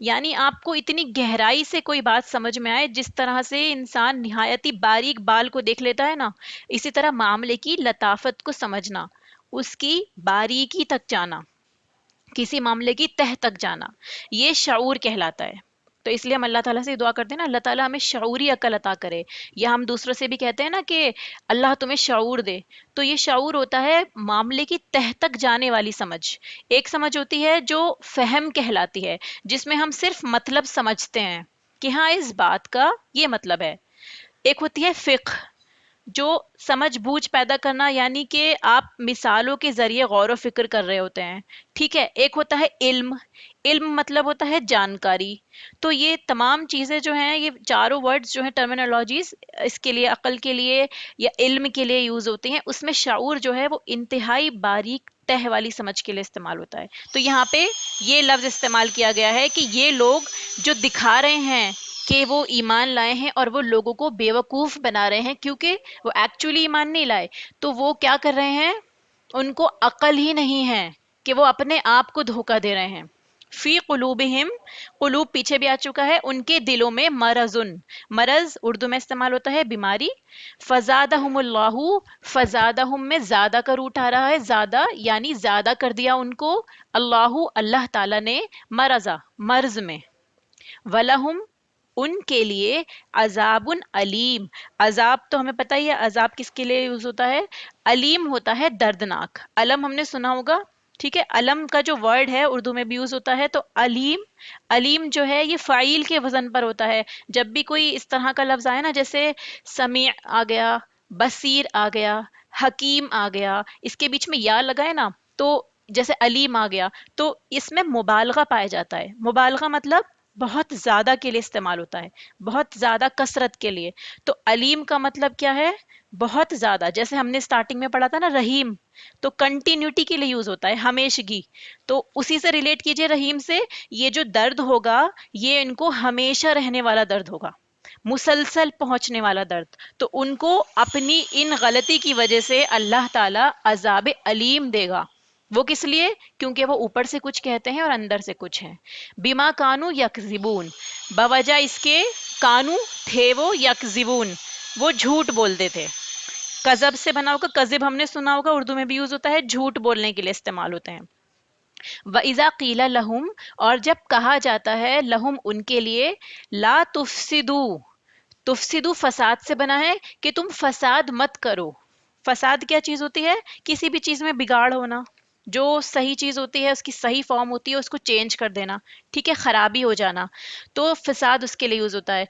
یعنی آپ کو اتنی گہرائی سے کوئی بات سمجھ میں آئے، جس طرح سے انسان نہایتی باریک بال کو دیکھ لیتا ہے نا، اسی طرح معاملے کی لطافت کو سمجھنا، اس کی باریکی تک جانا، کسی معاملے کی تہ تک جانا، یہ شعور کہلاتا ہے۔ تو اس لیے ہم اللہ تعالیٰ سے دعا کرتے ہیں نا، اللہ تعالیٰ ہمیں شعوری عقل عطا کرے، یا ہم دوسروں سے بھی کہتے ہیں نا کہ اللہ تمہیں شعور دے، تو یہ شعور ہوتا ہے معاملے کی تہ تک جانے والی سمجھ۔ ایک سمجھ ہوتی ہے جو فہم کہلاتی ہے، جس میں ہم صرف مطلب سمجھتے ہیں کہ ہاں اس بات کا یہ مطلب ہے۔ ایک ہوتی ہے فقہ، جو سمجھ بوجھ پیدا کرنا، یعنی کہ آپ مثالوں کے ذریعے غور و فکر کر رہے ہوتے ہیں، ٹھیک ہے۔ ایک ہوتا ہے علم، علم مطلب ہوتا ہے جانکاری۔ تو یہ تمام چیزیں جو ہیں، یہ چاروں ورڈز جو ہیں، ٹرمینالوجیز، اس کے لیے عقل کے لیے یا علم کے لیے یوز ہوتی ہیں، اس میں شعور جو ہے وہ انتہائی باریک تہ والی سمجھ کے لیے استعمال ہوتا ہے۔ تو یہاں پہ یہ لفظ استعمال کیا گیا ہے کہ یہ لوگ جو دکھا رہے ہیں کہ وہ ایمان لائے ہیں، اور وہ لوگوں کو بیوقوف بنا رہے ہیں کیونکہ وہ ایکچولی ایمان نہیں لائے، تو وہ کیا کر رہے ہیں؟ ان کو عقل ہی نہیں ہے کہ وہ اپنے آپ کو دھوکہ دے رہے ہیں۔ فی قلوبہم، قلوب پیچھے بھی آ چکا ہے، ان کے دلوں میں مرضن، مرض اردو میں استعمال ہوتا ہے بیماری۔ فزادہم اللہ، فزادہم میں زیادہ کا روٹ آ رہا ہے، زیادہ یعنی زیادہ کر دیا ان کو، اللہ اللہ تعالیٰ نے، مرضا مرض میں، وَلَهُمْ ان کے لیے، عذاب علیم، عذاب تو ہمیں پتہ ہی ہے عذاب کس کے لیے یوز ہوتا ہے، علیم ہوتا ہے دردناک، علم ہم نے سنا ہوگا، ٹھیک ہے۔ علم کا جو ورڈ ہے اردو میں بھی یوز ہوتا ہے، تو علیم، علیم جو ہے یہ فاعل کے وزن پر ہوتا ہے۔ جب بھی کوئی اس طرح کا لفظ آئے نا، جیسے سمیع آ گیا، بصیر آ گیا، حکیم آ گیا، اس کے بیچ میں یا لگائے نا، تو جیسے علیم آ گیا، تو اس میں مبالغہ پایا جاتا ہے۔ مبالغہ مطلب بہت زیادہ کے لیے استعمال ہوتا ہے، بہت زیادہ کثرت کے لیے۔ تو علیم کا مطلب کیا ہے؟ بہت زیادہ، جیسے ہم نے سٹارٹنگ میں پڑھا تھا نا رحیم، تو کنٹینیوٹی کے لیے یوز ہوتا ہے، ہمیشگی۔ تو اسی سے ریلیٹ کیجئے رحیم سے، یہ جو درد ہوگا یہ ان کو ہمیشہ رہنے والا درد ہوگا، مسلسل پہنچنے والا درد۔ تو ان کو اپنی ان غلطی کی وجہ سے اللہ تعالی عذاب علیم دے گا۔ وہ کس لیے؟ کیونکہ وہ اوپر سے کچھ کہتے ہیں اور اندر سے کچھ ہیں۔ بما کانو یکذبون، بوجہ اس کے، کانو تھے وہ، یکذبون وہ جھوٹ بولتے تھے۔ کذب سے بنا ہوگا، کذب ہم نے سنا ہوگا، اردو میں بھی یوز ہوتا ہے، جھوٹ بولنے کے لیے استعمال ہوتے ہیں۔ وَإِذَا قِيلَ لَهُمْ، اور جب کہا جاتا ہے، لہم ان کے لیے، لا تفسدوا، تفسدوا فساد سے بنا ہے کہ تم فساد مت کرو۔ فساد کیا چیز ہوتی ہے؟ کسی بھی چیز میں بگاڑ ہونا، جو صحیح چیز ہوتی ہے اس کی صحیح فارم ہوتی ہے اس کو چینج کر دینا، ٹھیک ہے، خرابی ہو جانا، تو فساد اس کے لیے یوز ہوتا ہے۔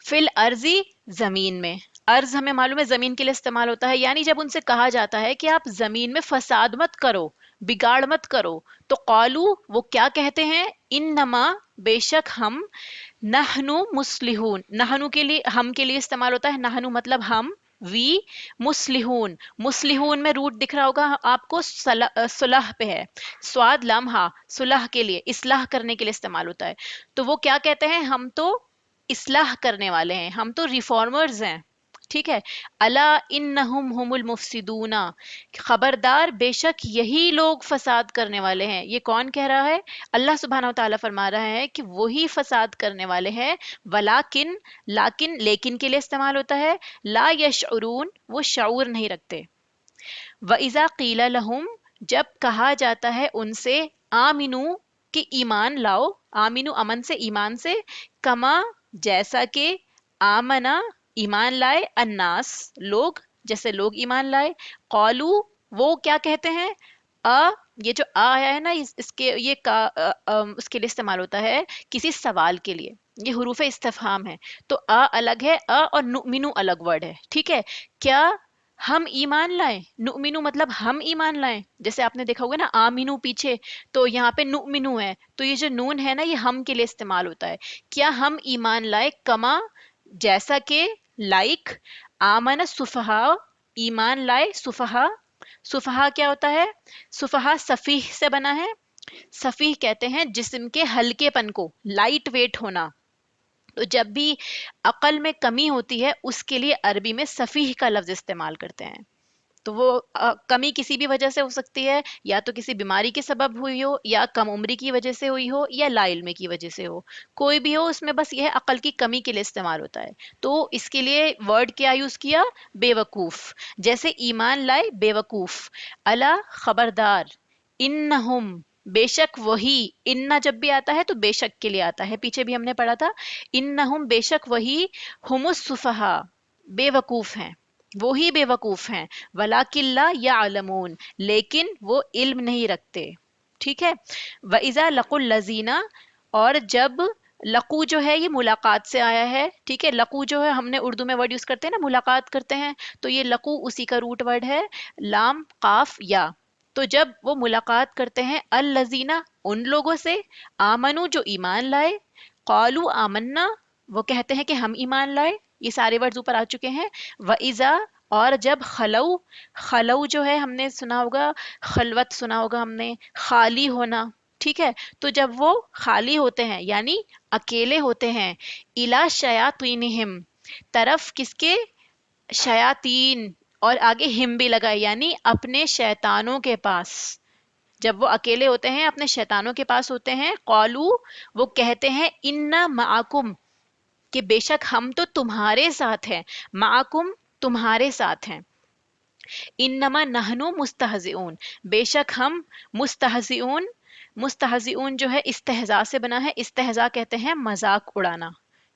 فی الارضی، زمین میں، ارض ہمیں معلوم ہے زمین کے لیے استعمال ہوتا ہے، یعنی جب ان سے کہا جاتا ہے کہ آپ زمین میں فساد مت کرو، بگاڑ مت کرو، تو قالو وہ کیا کہتے ہیں؟ انما بے شک ہم، نحنو مصلحون، نحنو کے لیے، ہم کے لیے استعمال ہوتا ہے، نحنو مطلب ہم، وی، مصلحون، مصلحون میں روٹ دکھ رہا ہوگا آپ کو، صلح پہ ہے، سواد لمحہ، صلح کے لیے، اصلاح کرنے کے لیے استعمال ہوتا ہے۔ تو وہ کیا کہتے ہیں؟ ہم تو اصلاح کرنے والے ہیں، ہم تو ریفارمرز ہیں، ٹھیک ہے۔ الا انہم هم المفسدون، خبردار بے شک یہی لوگ فساد کرنے والے ہیں۔ یہ کون کہہ رہا ہے؟ اللہ سبحانہ و تعالیٰ فرما رہا ہے کہ وہی فساد کرنے والے ہیں، ولیکن، لیکن، لیکن کے لیے استعمال ہوتا ہے، لا یشعرون وہ شعور نہیں رکھتے۔ وَإِذَا قِيلَ لَهُمْ جب کہا جاتا ہے ان سے، آمنو کہ ایمان لاؤ، آمنو امن سے، ایمان سے، کما جیسا کہ، آمنا ایمان لائے، الناس لوگ، جیسے لوگ ایمان لائے، قالو وہ کیا کہتے ہیں، یہ جو آیا ہے نا، اس کے یہ اس کے لیے استعمال ہوتا ہے کسی سوال کے لیے، یہ حروف استفہام ہے، تو الگ ہے، اور نؤمنو الگ ورڈ ہے، ٹھیک ہے۔ کیا ہم ایمان لائیں؟ نؤمنو مطلب ہم ایمان لائیں، جیسے آپ نے دیکھا ہوگا نا آمینو پیچھے، تو یہاں پہ نؤمنو ہے، تو یہ جو نون ہے نا یہ ہم کے لیے استعمال ہوتا ہے۔ کیا ہم ایمان لائے، کما جیسا کہ، لائک، آمن سفہا ایمان لائے، سفہا، سفہا کیا ہوتا ہے؟ سفہا سفیہ سے بنا ہے، سفیہ کہتے ہیں جسم کے ہلکے پن کو، لائٹ ویٹ ہونا۔ تو جب بھی عقل میں کمی ہوتی ہے اس کے لیے عربی میں سفیہ کا لفظ استعمال کرتے ہیں۔ تو وہ کمی کسی بھی وجہ سے ہو سکتی ہے، یا تو کسی بیماری کے سبب ہوئی ہو، یا کم عمری کی وجہ سے ہوئی ہو، یا لا علمی کی وجہ سے ہو، کوئی بھی ہو، اس میں بس یہ عقل کی کمی کے لیے استعمال ہوتا ہے. تو اس کے لیے ورڈ کیا یوز کیا؟ بے وقوف. جیسے ایمان لائے بے وقوف، الا خبردار، انہم بے شک وہی، انہ جب بھی آتا ہے تو بے شک کے لیے آتا ہے، پیچھے بھی ہم نے پڑھا تھا، انہم بے شک وہی، ہم السفہاء بے وقوف ہیں، وہی بے وقوف ہیں، ولیکن لا یعلمون لیکن وہ علم نہیں رکھتے. ٹھیک ہے. وَإِذَا لَقُوا الَّذِينَ، اور جب، لقو جو ہے یہ ملاقات سے آیا ہے. ٹھیک ہے. لقو جو ہے ہم نے اردو میں ورڈ یوز کرتے ہیں نا، ملاقات کرتے ہیں، تو یہ لقو اسی کا روٹ ورڈ ہے، لام قاف یا. تو جب وہ ملاقات کرتے ہیں الذین ان لوگوں سے، آمنو جو ایمان لائے، قالو آمنا وہ کہتے ہیں کہ ہم ایمان لائے. یہ سارے ورڈز اوپر آ چکے ہیں. وَإِذَا اور جب خلو، خلو جو ہے ہم نے سنا ہوگا، خلوت سنا ہوگا ہم نے، خالی ہونا. ٹھیک ہے. تو جب وہ خالی ہوتے ہیں یعنی اکیلے ہوتے ہیں، الا شیاطینہم طرف کس کے؟ شیاطین، اور آگے ہم بھی لگا یعنی اپنے شیطانوں کے پاس. جب وہ اکیلے ہوتے ہیں اپنے شیطانوں کے پاس ہوتے ہیں، قالو وہ کہتے ہیں، انا معکم کہ بے شک ہم تو تمہارے ساتھ ہیں، معکم تمہارے ساتھ ہیں. انما نحنو مستہزئون بے شک ہم مستہزئون، مستہزئون جو ہے استہزاء سے بنا ہے. استہزاء کہتے ہیں مذاق اڑانا.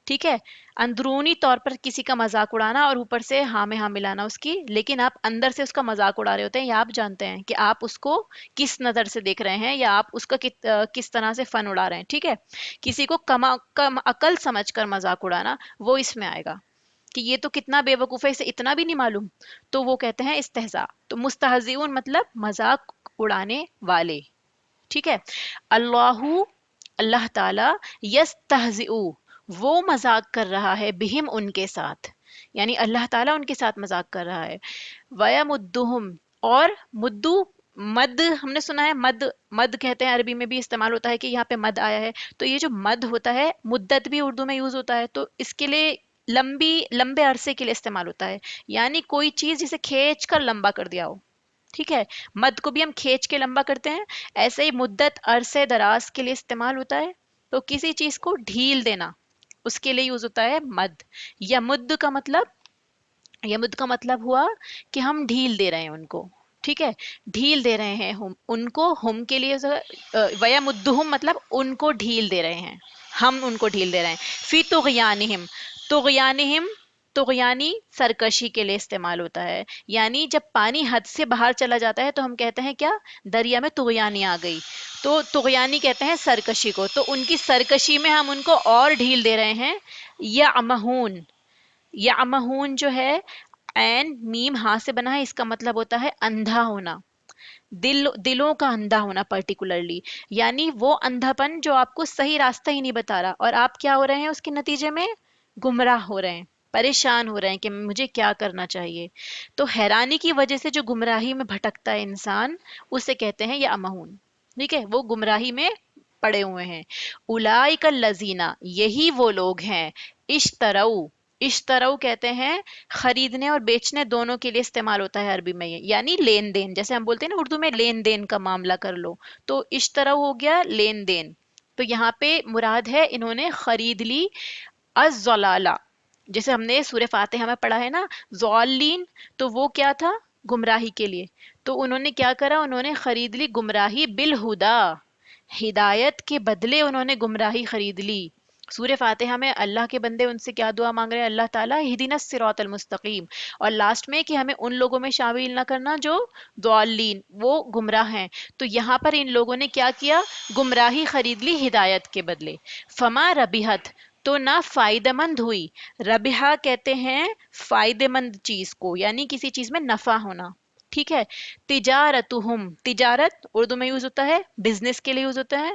ٹھیک ہے. اندرونی طور پر کسی کا مذاق اڑانا اور اوپر سے ہاں میں ہاں ملانا اس کی، لیکن آپ اندر سے اس کا مذاق اڑا رہے ہوتے ہیں، یا آپ جانتے ہیں کہ آپ اس کو کس نظر سے دیکھ رہے ہیں، یا آپ اس کا کس طرح سے فن اڑا رہے ہیں. ٹھیک ہے. کسی کو کم عقل سمجھ کر مذاق اڑانا وہ اس میں آئے گا کہ یہ تو کتنا بے وقوف ہے، اسے اتنا بھی نہیں معلوم، تو وہ کہتے ہیں استہزاء. تو مستہزئون مطلب مذاق اڑانے والے. ٹھیک ہے. اللہ، اللہ تعالی، یستہزئ وہ مذاق کر رہا ہے، بہم ان کے ساتھ، یعنی اللہ تعالیٰ ان کے ساتھ مذاق کر رہا ہے. وَيَمُدُّهُمْ اور مدو، مد ہم نے سنا ہے، مد، مد کہتے ہیں عربی میں بھی استعمال ہوتا ہے کہ یہاں پہ مد آیا ہے. تو یہ جو مد ہوتا ہے، مدت بھی اردو میں یوز ہوتا ہے، تو اس کے لیے لمبی، لمبے عرصے کے لیے استعمال ہوتا ہے، یعنی کوئی چیز جسے کھینچ کر لمبا کر دیا ہو. ٹھیک ہے. مد کو بھی ہم کھینچ کے لمبا کرتے ہیں، ایسے ہی مدت عرصے دراز کے لیے استعمال ہوتا ہے. تو کسی چیز کو ڈھیل دینا اس کے لیے یوز ہوتا ہے مد. یا مد کا مطلب، یمد کا مطلب ہوا کہ ہم ڈھیل دے رہے ہیں ان کو. ٹھیک ہے. ڈھیل دے رہے ہیں ہم ان کو، ہم کے لیے وَيَمُدُّهُمْ مطلب ان کو ڈھیل دے رہے ہیں، ہم ان کو ڈھیل دے رہے ہیں. فی طغیانہم، طغیانہم طغیانی سرکشی کے لیے استعمال ہوتا ہے، یعنی جب پانی حد سے باہر چلا جاتا ہے تو ہم کہتے ہیں کیا؟ دریا میں طغیانی آ گئی. تو طغیانی کہتے ہیں سرکشی کو، تو ان کی سرکشی میں ہم ان کو اور ڈھیل دے رہے ہیں. یعمہون، یعمہون جو ہے عین میم ہاں سے بنا ہے، اس کا مطلب ہوتا ہے اندھا ہونا، دلوں کا اندھا ہونا پرٹیکولرلی، یعنی وہ اندھا پن جو آپ کو صحیح راستہ ہی نہیں بتا رہا، اور آپ کیا ہو رہے ہیں اس کے نتیجے میں؟ گمراہ ہو رہے ہیں، پریشان ہو رہے ہیں کہ مجھے کیا کرنا چاہیے. تو حیرانی کی وجہ سے جو گمراہی میں بھٹکتا ہے انسان، اسے کہتے ہیں یا امہون. ٹھیک ہے. وہ گمراہی میں پڑے ہوئے ہیں. اولئک الذین یہی وہ لوگ ہیں، اشتروا، اشتروا کہتے ہیں خریدنے اور بیچنے دونوں کے لیے استعمال ہوتا ہے عربی میں، یہ یعنی لین دین، جیسے ہم بولتے ہیں نا اردو میں لین دین کا معاملہ کر لو، تو اشتروا ہو گیا لین دین. تو یہاں پہ مراد ہے انہوں نے خرید لی الضلالہ، جیسے ہم نے سورہ فاتحہ میں پڑھا ہے نا ضالین، تو وہ کیا تھا؟ گمراہی کے لیے. تو انہوں نے کیا کرا؟ انہوں نے خرید لی گمراہی بالہدا، ہدایت کے بدلے انہوں نے گمراہی خرید لی. سورہ فاتحہ میں اللہ کے بندے ان سے کیا دعا مانگ رہے ہیں؟ اللہ تعالیٰ اہدنا الصراط المستقیم، اور لاسٹ میں کہ ہمیں ان لوگوں میں شامل نہ کرنا جو ضالین، وہ گمراہ ہیں. تو یہاں پر ان لوگوں نے کیا کیا؟ گمراہی خرید لی ہدایت کے بدلے. فما ربحت تو نہ فائدہ مند ہوئی، ربحہ کہتے ہیں فائدہ مند چیز کو، یعنی کسی چیز میں نفع ہونا. ٹھیک ہے. تجارتہم، تجارت اردو میں یوز ہوتا ہے بزنس کے لیے یوز ہوتا ہے،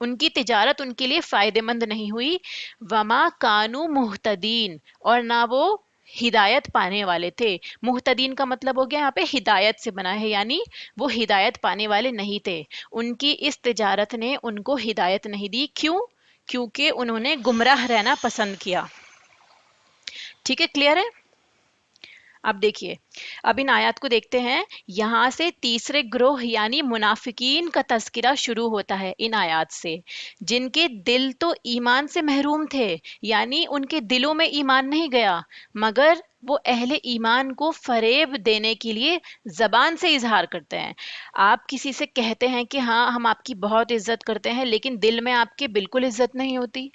ان کی تجارت ان کے لیے فائدہ مند نہیں ہوئی. وما کانوا مہتدین اور نہ وہ ہدایت پانے والے تھے. مہتدین کا مطلب ہو گیا یہاں پہ ہدایت سے بنا ہے، یعنی وہ ہدایت پانے والے نہیں تھے. ان کی اس تجارت نے ان کو ہدایت نہیں دی. کیوں؟ کیونکہ انہوں نے گمراہ رہنا پسند کیا. ٹھیک ہے. کلیئر ہے؟ اب دیکھیے، اب ان آیات کو دیکھتے ہیں، یہاں سے تیسرے گروہ یعنی منافقین کا تذکرہ شروع ہوتا ہے ان آیات سے، جن کے دل تو ایمان سے محروم تھے، یعنی ان کے دلوں میں ایمان نہیں گیا، مگر وہ اہل ایمان کو فریب دینے کے لیے زبان سے اظہار کرتے ہیں۔ آپ کسی سے کہتے ہیں کہ ہاں ہم آپ کی بہت عزت کرتے ہیں، لیکن دل میں آپ کے بالکل عزت نہیں ہوتی،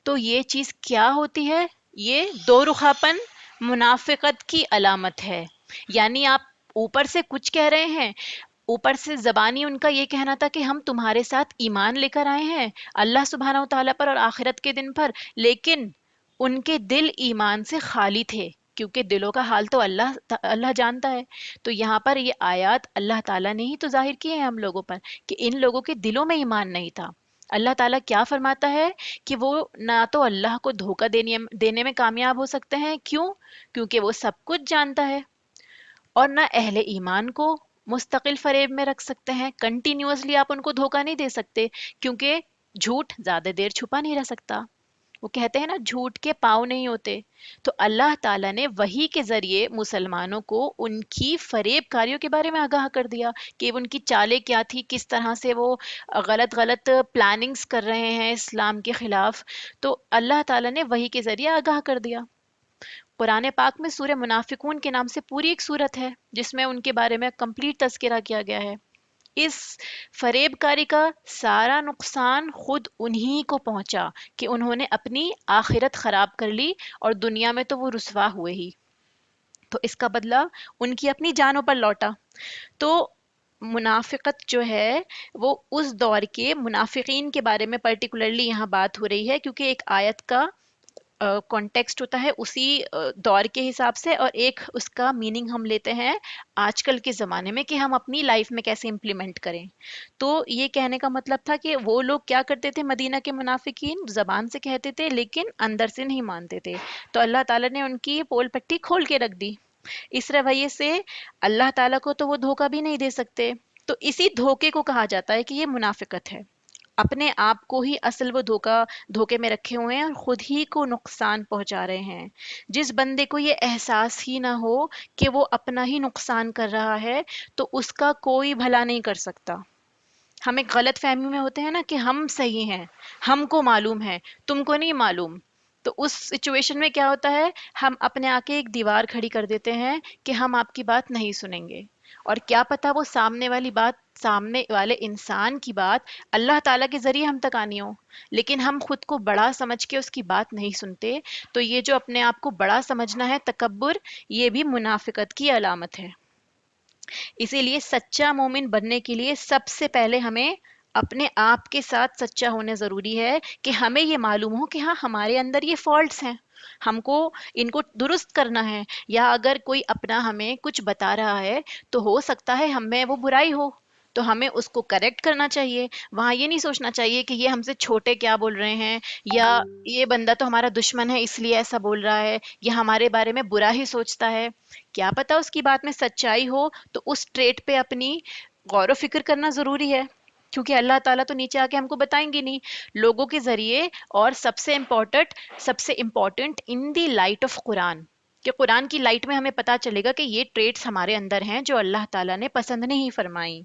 تو یہ چیز کیا ہوتی ہے؟ یہ دو رخاپن منافقت کی علامت ہے۔ یعنی آپ اوپر سے کچھ کہہ رہے ہیں، اوپر سے زبانی ان کا یہ کہنا تھا کہ ہم تمہارے ساتھ ایمان لے کر آئے ہیں اللہ سبحانہ و تعالیٰ پر اور آخرت کے دن پر، لیکن ان کے دل ایمان سے خالی تھے، کیونکہ دلوں کا حال تو اللہ جانتا ہے۔ تو یہاں پر یہ آیات اللہ تعالیٰ نے ہی تو ظاہر کی ہیں ہم لوگوں پر کہ ان لوگوں کے دلوں میں ایمان نہیں تھا۔ اللہ تعالیٰ کیا فرماتا ہے کہ وہ نہ تو اللہ کو دھوکہ دینے میں کامیاب ہو سکتے ہیں، کیوں؟ کیونکہ وہ سب کچھ جانتا ہے، اور نہ اہل ایمان کو مستقل فریب میں رکھ سکتے ہیں، کنٹینیوسلی آپ ان کو دھوکہ نہیں دے سکتے، کیونکہ جھوٹ زیادہ دیر چھپا نہیں رہ سکتا۔ وہ کہتے ہیں نا جھوٹ کے پاؤں نہیں ہوتے۔ تو اللہ تعالیٰ نے وحی کے ذریعے مسلمانوں کو ان کی فریب کاریوں کے بارے میں آگاہ کر دیا کہ ان کی چالیں کیا تھی، کس طرح سے وہ غلط غلط پلاننگز کر رہے ہیں اسلام کے خلاف۔ تو اللہ تعالیٰ نے وحی کے ذریعے آگاہ کر دیا۔ قرآن پاک میں سورہ منافقون کے نام سے پوری ایک سورت ہے جس میں ان کے بارے میں کمپلیٹ تذکرہ کیا گیا ہے۔ اس فریب کاری کا سارا نقصان خود انہی کو پہنچا کہ انہوں نے اپنی آخرت خراب کر لی، اور دنیا میں تو وہ رسوا ہوئے ہی، تو اس کا بدلہ ان کی اپنی جانوں پر لوٹا۔ تو منافقت جو ہے وہ اس دور کے منافقین کے بارے میں پرٹیکولرلی یہاں بات ہو رہی ہے، کیونکہ ایک آیت کا کانٹیکسٹ ہوتا ہے اسی دور کے حساب سے، اور ایک اس کا میننگ ہم لیتے ہیں آج کل کے زمانے میں کہ ہم اپنی لائف میں کیسے امپلیمنٹ کریں۔ تو یہ کہنے کا مطلب تھا کہ وہ لوگ کیا کرتے تھے، مدینہ کے منافقین زبان سے کہتے تھے لیکن اندر سے نہیں مانتے تھے، تو اللہ تعالیٰ نے ان کی پول پٹی کھول کے رکھ دی۔ اس رویے سے اللہ تعالیٰ کو تو وہ دھوکہ بھی نہیں دے سکتے، تو اسی دھوکے کو کہا جاتا ہے کہ یہ منافقت ہے۔ اپنے آپ کو ہی اصل وہ دھوکے میں رکھے ہوئے ہیں اور خود ہی کو نقصان پہنچا رہے ہیں۔ جس بندے کو یہ احساس ہی نہ ہو کہ وہ اپنا ہی نقصان کر رہا ہے، تو اس کا کوئی بھلا نہیں کر سکتا۔ ہم ایک غلط فہمی میں ہوتے ہیں نا کہ ہم صحیح ہیں، ہم کو معلوم ہے، تم کو نہیں معلوم۔ تو اس سچویشن میں کیا ہوتا ہے، ہم اپنے آکے ایک دیوار کھڑی کر دیتے ہیں کہ ہم آپ کی بات نہیں سنیں گے، اور کیا پتا وہ سامنے والی بات، سامنے والے انسان کی بات اللہ تعالیٰ کے ذریعے ہم تک آنی ہو، لیکن ہم خود کو بڑا سمجھ کے اس کی بات نہیں سنتے۔ تو یہ جو اپنے آپ کو بڑا سمجھنا ہے، تکبر، یہ بھی منافقت کی علامت ہے۔ اسی لیے سچا مومن بننے کے لیے سب سے پہلے ہمیں اپنے آپ کے ساتھ سچا ہونا ضروری ہے، کہ ہمیں یہ معلوم ہو کہ ہاں ہمارے اندر یہ فالٹس ہیں، ہم کو ان کو درست کرنا ہے، یا اگر کوئی اپنا ہمیں کچھ بتا رہا ہے تو ہو سکتا ہے ہم میں وہ برائی ہو، تو ہمیں اس کو کریکٹ کرنا چاہیے۔ وہاں یہ نہیں سوچنا چاہیے کہ یہ ہم سے چھوٹے کیا بول رہے ہیں، یا یہ بندہ تو ہمارا دشمن ہے اس لیے ایسا بول رہا ہے، یا ہمارے بارے میں برا ہی سوچتا ہے۔ کیا پتا اس کی بات میں سچائی ہو، تو اس ٹریٹ پہ اپنی غور و فکر کرنا ضروری ہے، کیونکہ اللہ تعالیٰ تو نیچے آ کے ہم کو بتائیں گے نہیں، لوگوں کے ذریعے، اور سب سے important in the light of Quran, کہ قرآن کی لائٹ میں ہمیں پتا چلے گا کہ یہ ٹریٹس ہمارے اندر ہیں جو اللہ تعالیٰ نے پسند نہیں فرمائی۔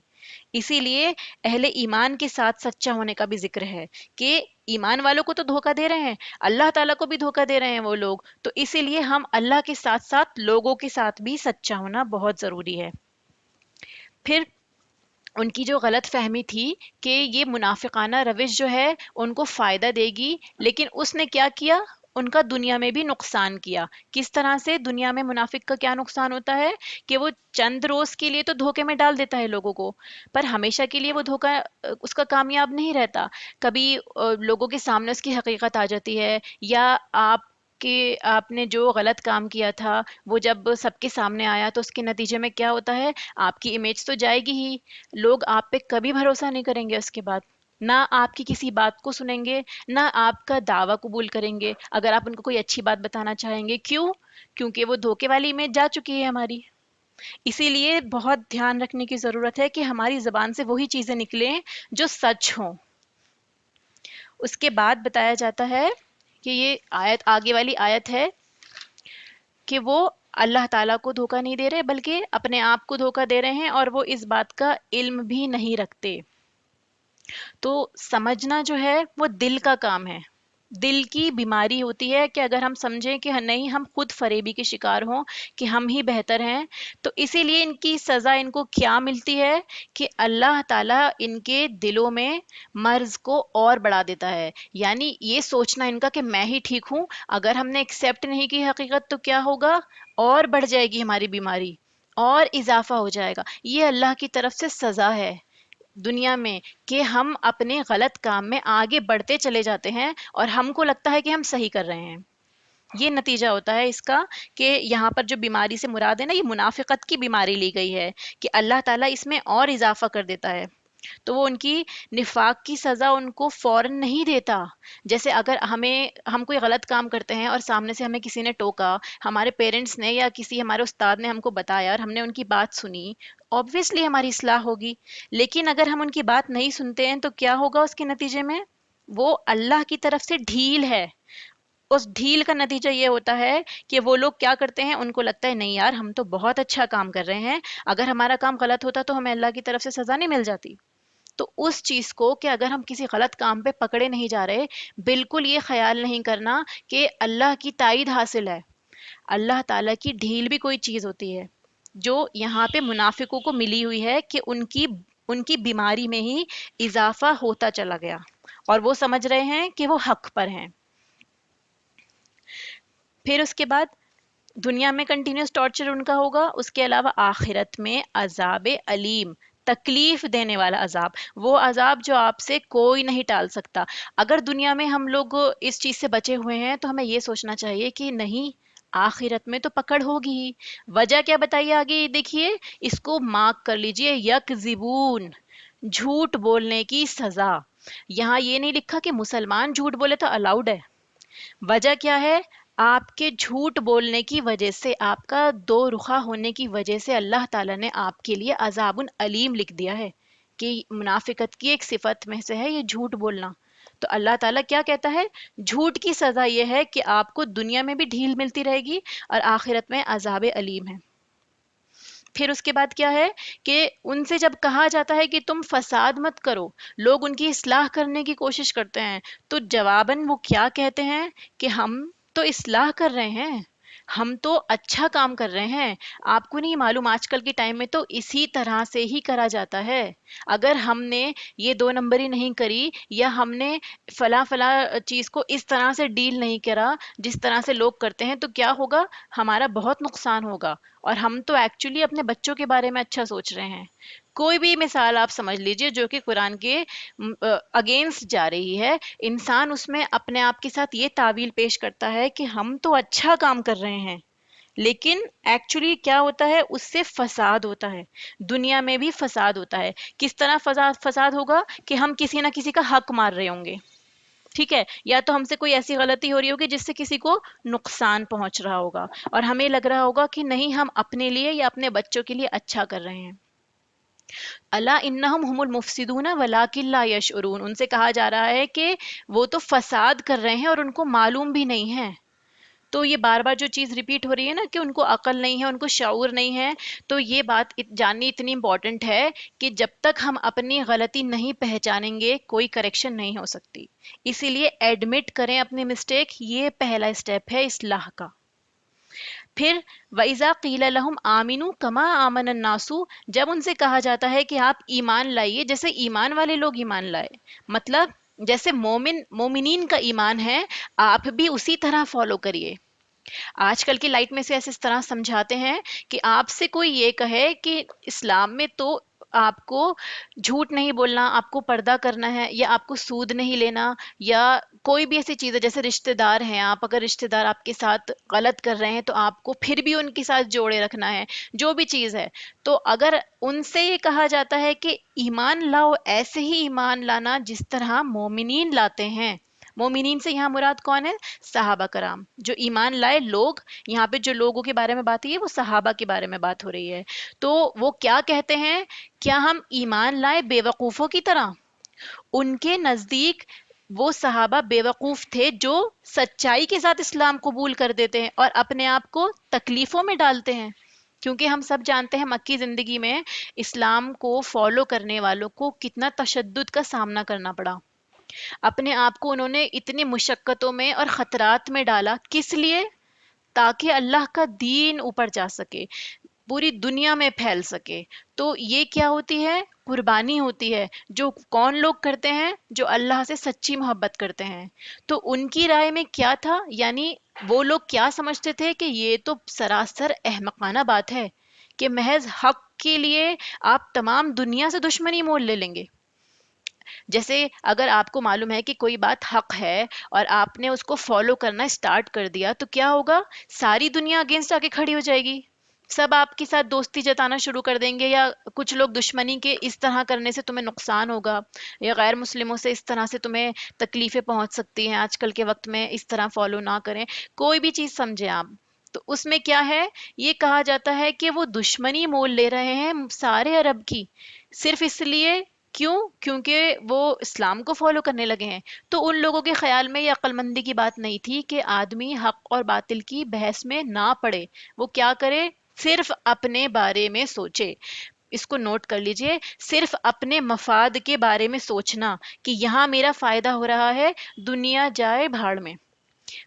اسی لیے اہل ایمان کے ساتھ سچا ہونے کا بھی ذکر ہے، کہ ایمان والوں کو تو دھوکہ دے رہے ہیں، اللہ تعالیٰ کو بھی دھوکہ دے رہے ہیں وہ لوگ، تو اسی لیے ہم اللہ کے ساتھ ساتھ لوگوں کے ساتھ بھی سچا ہونا بہت ضروری ہے۔ پھر ان کی جو غلط فہمی تھی کہ یہ منافقانہ روش جو ہے ان کو فائدہ دے گی، لیکن اس نے کیا کیا، ان کا دنیا میں بھی نقصان کیا۔ کس طرح سے دنیا میں منافق کا کیا نقصان ہوتا ہے، کہ وہ چند روز کے لیے تو دھوکے میں ڈال دیتا ہے لوگوں کو، پر ہمیشہ کے لیے وہ دھوکہ اس کا کامیاب نہیں رہتا۔ کبھی لوگوں کے سامنے اس کی حقیقت آ جاتی ہے، یا آپ نے جو غلط کام کیا تھا وہ جب سب کے سامنے آیا تو اس کے نتیجے میں کیا ہوتا ہے، آپ کی امیج تو جائے گی ہی، لوگ آپ پہ کبھی بھروسہ نہیں کریں گے اس کے بعد، نہ آپ کی کسی بات کو سنیں گے، نہ آپ کا دعویٰ قبول کریں گے اگر آپ ان کو کوئی اچھی بات بتانا چاہیں گے۔ کیوں؟ کیونکہ وہ دھوکے والی امیج جا چکی ہے ہماری۔ اسی لیے بہت دھیان رکھنے کی ضرورت ہے کہ ہماری زبان سے وہی چیزیں نکلیں جو سچ ہوں۔ اس کے بعد بتایا جاتا ہے کہ یہ آیت، آگے والی آیت ہے کہ وہ اللہ تعالیٰ کو دھوکہ نہیں دے رہے بلکہ اپنے آپ کو دھوکہ دے رہے ہیں، اور وہ اس بات کا علم بھی نہیں رکھتے۔ تو سمجھنا جو ہے وہ دل کا کام ہے، دل کی بیماری ہوتی ہے کہ اگر ہم سمجھیں کہ نہیں، ہم خود فریبی کے شکار ہوں کہ ہم ہی بہتر ہیں، تو اسی لیے ان کی سزا ان کو کیا ملتی ہے کہ اللہ تعالیٰ ان کے دلوں میں مرض کو اور بڑھا دیتا ہے۔ یعنی یہ سوچنا ان کا کہ میں ہی ٹھیک ہوں، اگر ہم نے ایکسیپٹ نہیں کی حقیقت تو کیا ہوگا، اور بڑھ جائے گی ہماری بیماری، اور اضافہ ہو جائے گا۔ یہ اللہ کی طرف سے سزا ہے دنیا میں، کہ ہم اپنے غلط کام میں آگے بڑھتے چلے جاتے ہیں اور ہم کو لگتا ہے کہ ہم صحیح کر رہے ہیں۔ یہ نتیجہ ہوتا ہے اس کا کہ یہاں پر جو بیماری سے مراد ہے نا، یہ منافقت کی بیماری لی گئی ہے کہ اللہ تعالیٰ اس میں اور اضافہ کر دیتا ہے، تو وہ ان کی نفاق کی سزا ان کو فوراً نہیں دیتا۔ جیسے اگر ہم کوئی غلط کام کرتے ہیں اور سامنے سے ہمیں کسی نے ٹوکا، ہمارے پیرنٹس نے یا کسی ہمارے استاد نے ہم کو بتایا اور ہم نے ان کی بات سنی، obviously ہماری اصلاح ہوگی۔ لیکن اگر ہم ان کی بات نہیں سنتے ہیں تو کیا ہوگا اس کے نتیجے میں؟ وہ اللہ کی طرف سے ڈھیل ہے۔ اس ڈھیل کا نتیجہ یہ ہوتا ہے کہ وہ لوگ کیا کرتے ہیں، ان کو لگتا ہے نہیں یار ہم تو بہت اچھا کام کر رہے ہیں، اگر ہمارا کام غلط ہوتا تو ہمیں اللہ کی طرف سے سزا نہیں مل جاتی۔ تو اس چیز کو کہ اگر ہم کسی غلط کام پہ پکڑے نہیں جا رہے، بالکل یہ خیال نہیں کرنا کہ اللہ کی تائید حاصل ہے۔ اللہ تعالیٰ کی ڈھیل بھی کوئی چیز ہوتی ہے جو یہاں پہ منافقوں کو ملی ہوئی ہے کہ ان کی بیماری میں ہی اضافہ ہوتا چلا گیا اور وہ سمجھ رہے ہیں کہ وہ حق پر ہیں۔ پھر اس کے بعد دنیا میں کنٹینیوس ٹارچر ان کا ہوگا، اس کے علاوہ آخرت میں عذاب علیم، تکلیف دینے والا عذاب، وہ عذاب جو آپ سے کوئی نہیں ٹال سکتا۔ اگر دنیا میں ہم لوگ اس چیز سے بچے ہوئے ہیں تو ہمیں یہ سوچنا چاہیے کہ نہیں، آخرت میں تو پکڑ ہوگی ہی۔ وجہ کیا بتائیے آگے، دیکھیے اس کو مارک کر لیجئے، یکذبون، جھوٹ بولنے کی سزا۔ یہاں یہ نہیں لکھا کہ مسلمان جھوٹ بولے تو الاؤڈ ہے۔ وجہ کیا ہے؟ آپ کے جھوٹ بولنے کی وجہ سے، آپ کا دو رخا ہونے کی وجہ سے اللہ تعالیٰ نے آپ کے لیے عذاب علیم لکھ دیا ہے کہ منافقت کی ایک صفت میں سے ہے یہ جھوٹ بولنا۔ تو اللہ تعالیٰ کیا کہتا ہے؟ جھوٹ کی سزا یہ ہے کہ آپ کو دنیا میں بھی ڈھیل ملتی رہے گی اور آخرت میں عذاب علیم ہے۔ پھر اس کے بعد کیا ہے کہ ان سے جب کہا جاتا ہے کہ تم فساد مت کرو، لوگ ان کی اصلاح کرنے کی کوشش کرتے ہیں، تو جواباً وہ کیا کہتے ہیں کہ ہم تو اصلاح کر رہے ہیں، ہم تو اچھا کام کر رہے ہیں۔ آپ کو نہیں معلوم آج کل کے ٹائم میں تو اسی طرح سے ہی کرا جاتا ہے۔ اگر ہم نے یہ دو نمبری نہیں کری یا ہم نے فلاں فلاں چیز کو اس طرح سے ڈیل نہیں کرا جس طرح سے لوگ کرتے ہیں، تو کیا ہوگا؟ ہمارا بہت نقصان ہوگا۔ اور ہم تو ایکچولی اپنے بچوں کے بارے میں اچھا سوچ رہے ہیں۔ کوئی بھی مثال آپ سمجھ لیجئے جو کہ قرآن کے اگینسٹ جا رہی ہے، انسان اس میں اپنے آپ کے ساتھ یہ تعویل پیش کرتا ہے کہ ہم تو اچھا کام کر رہے ہیں، لیکن ایکچولی کیا ہوتا ہے؟ اس سے فساد ہوتا ہے، دنیا میں بھی فساد ہوتا ہے۔ کس طرح فساد ہوگا کہ ہم کسی نہ کسی کا حق مار رہے ہوں گے، ٹھیک ہے، یا تو ہم سے کوئی ایسی غلطی ہو رہی ہوگی جس سے کسی کو نقصان پہنچ رہا ہوگا اور ہمیں لگ رہا ہوگا کہ نہیں، ہم اپنے لیے یا اپنے بچوں کے لیے اچھا کر رہے ہیں۔ الا انہم هم المفسدون ولکن لا یشعرون، ان سے کہا جا رہا ہے کہ وہ تو فساد کر رہے ہیں اور ان کو معلوم بھی نہیں ہے۔ تو یہ بار بار جو چیز ریپیٹ ہو رہی ہے نا کہ ان کو عقل نہیں ہے، ان کو شعور نہیں ہے، تو یہ بات جاننی اتنی امپورٹنٹ ہے کہ جب تک ہم اپنی غلطی نہیں پہچانیں گے کوئی کریکشن نہیں ہو سکتی۔ اسی لیے ایڈمٹ کریں اپنی مسٹیک، یہ پہلا اسٹیپ ہے اصلاح کا۔ پھر وَإِذَا قِيلَ لَهُمْ آمِنُوا كَمَا آمَنَ النَّاسُ، جب ان سے کہا جاتا ہے کہ آپ ایمان لائیے جیسے ایمان والے لوگ ایمان لائے، مطلب جیسے مومنین کا ایمان ہے آپ بھی اسی طرح فالو کریے۔ آج کل کی لائٹ میں سے ایسے اس طرح سمجھاتے ہیں کہ آپ سے کوئی یہ کہے کہ اسلام میں تو آپ کو جھوٹ نہیں بولنا، آپ کو پردہ کرنا ہے، یا آپ کو سود نہیں لینا، یا کوئی بھی ایسی چیز ہے جیسے رشتہ دار ہیں، آپ اگر رشتہ دار آپ کے ساتھ غلط کر رہے ہیں تو آپ کو پھر بھی ان کے ساتھ جوڑے رکھنا ہے، جو بھی چیز ہے۔ تو اگر ان سے یہ کہا جاتا ہے کہ ایمان لاؤ، ایسے ہی ایمان لانا جس طرح مومنین لاتے ہیں۔ مومنین سے یہاں مراد کون ہے؟ صحابہ کرام، جو ایمان لائے لوگ۔ یہاں پہ جو لوگوں کے بارے میں بات ہوئی ہے وہ صحابہ کے بارے میں بات ہو رہی ہے۔ تو وہ کیا کہتے ہیں؟ کیا ہم ایمان لائے بے وقوفوں کی طرح؟ ان کے نزدیک وہ صحابہ بیوقوف تھے جو سچائی کے ساتھ اسلام قبول کر دیتے ہیں اور اپنے آپ کو تکلیفوں میں ڈالتے ہیں. کیونکہ ہم سب جانتے ہیں مکی زندگی میں اسلام کو فالو کرنے والوں کو کتنا تشدد کا سامنا کرنا پڑا. اپنے آپ کو انہوں نے اتنی مشقتوں میں اور خطرات میں ڈالا. کس لیے؟ تاکہ اللہ کا دین اوپر جا سکے، پوری دنیا میں پھیل سکے. تو یہ کیا ہوتی ہے؟ قربانی ہوتی ہے. جو کون لوگ کرتے ہیں؟ جو اللہ سے سچی محبت کرتے ہیں. تو ان کی رائے میں کیا تھا؟ یعنی وہ لوگ کیا سمجھتے تھے کہ یہ تو سراسر احمقانہ بات ہے کہ محض حق کے لیے آپ تمام دنیا سے دشمنی مول لے لیں گے. جیسے اگر آپ کو معلوم ہے کہ کوئی بات حق ہے اور آپ نے اس کو فالو کرنا اسٹارٹ کر دیا تو کیا ہوگا؟ ساری دنیا اگینسٹ آ کے کھڑی ہو جائے گی. سب آپ کے ساتھ دوستی جتانا شروع کر دیں گے، یا کچھ لوگ دشمنی کے اس طرح کرنے سے تمہیں نقصان ہوگا، یا غیر مسلموں سے اس طرح سے تمہیں تکلیفیں پہنچ سکتی ہیں، آج کل کے وقت میں اس طرح فالو نہ کریں. کوئی بھی چیز سمجھیں آپ، تو اس میں کیا ہے؟ یہ کہا جاتا ہے کہ وہ دشمنی مول لے رہے ہیں سارے عرب کی، صرف اس لیے. کیوں؟ کیونکہ وہ اسلام کو فالو کرنے لگے ہیں. تو ان لوگوں کے خیال میں یہ عقل مندی کی بات نہیں تھی کہ آدمی حق اور باطل کی بحث میں نہ پڑے. وہ کیا کرے؟ صرف اپنے بارے میں سوچے. اس کو نوٹ کر لیجئے، صرف اپنے مفاد کے بارے میں سوچنا کہ یہاں میرا فائدہ ہو رہا ہے، دنیا جائے بھاڑ میں.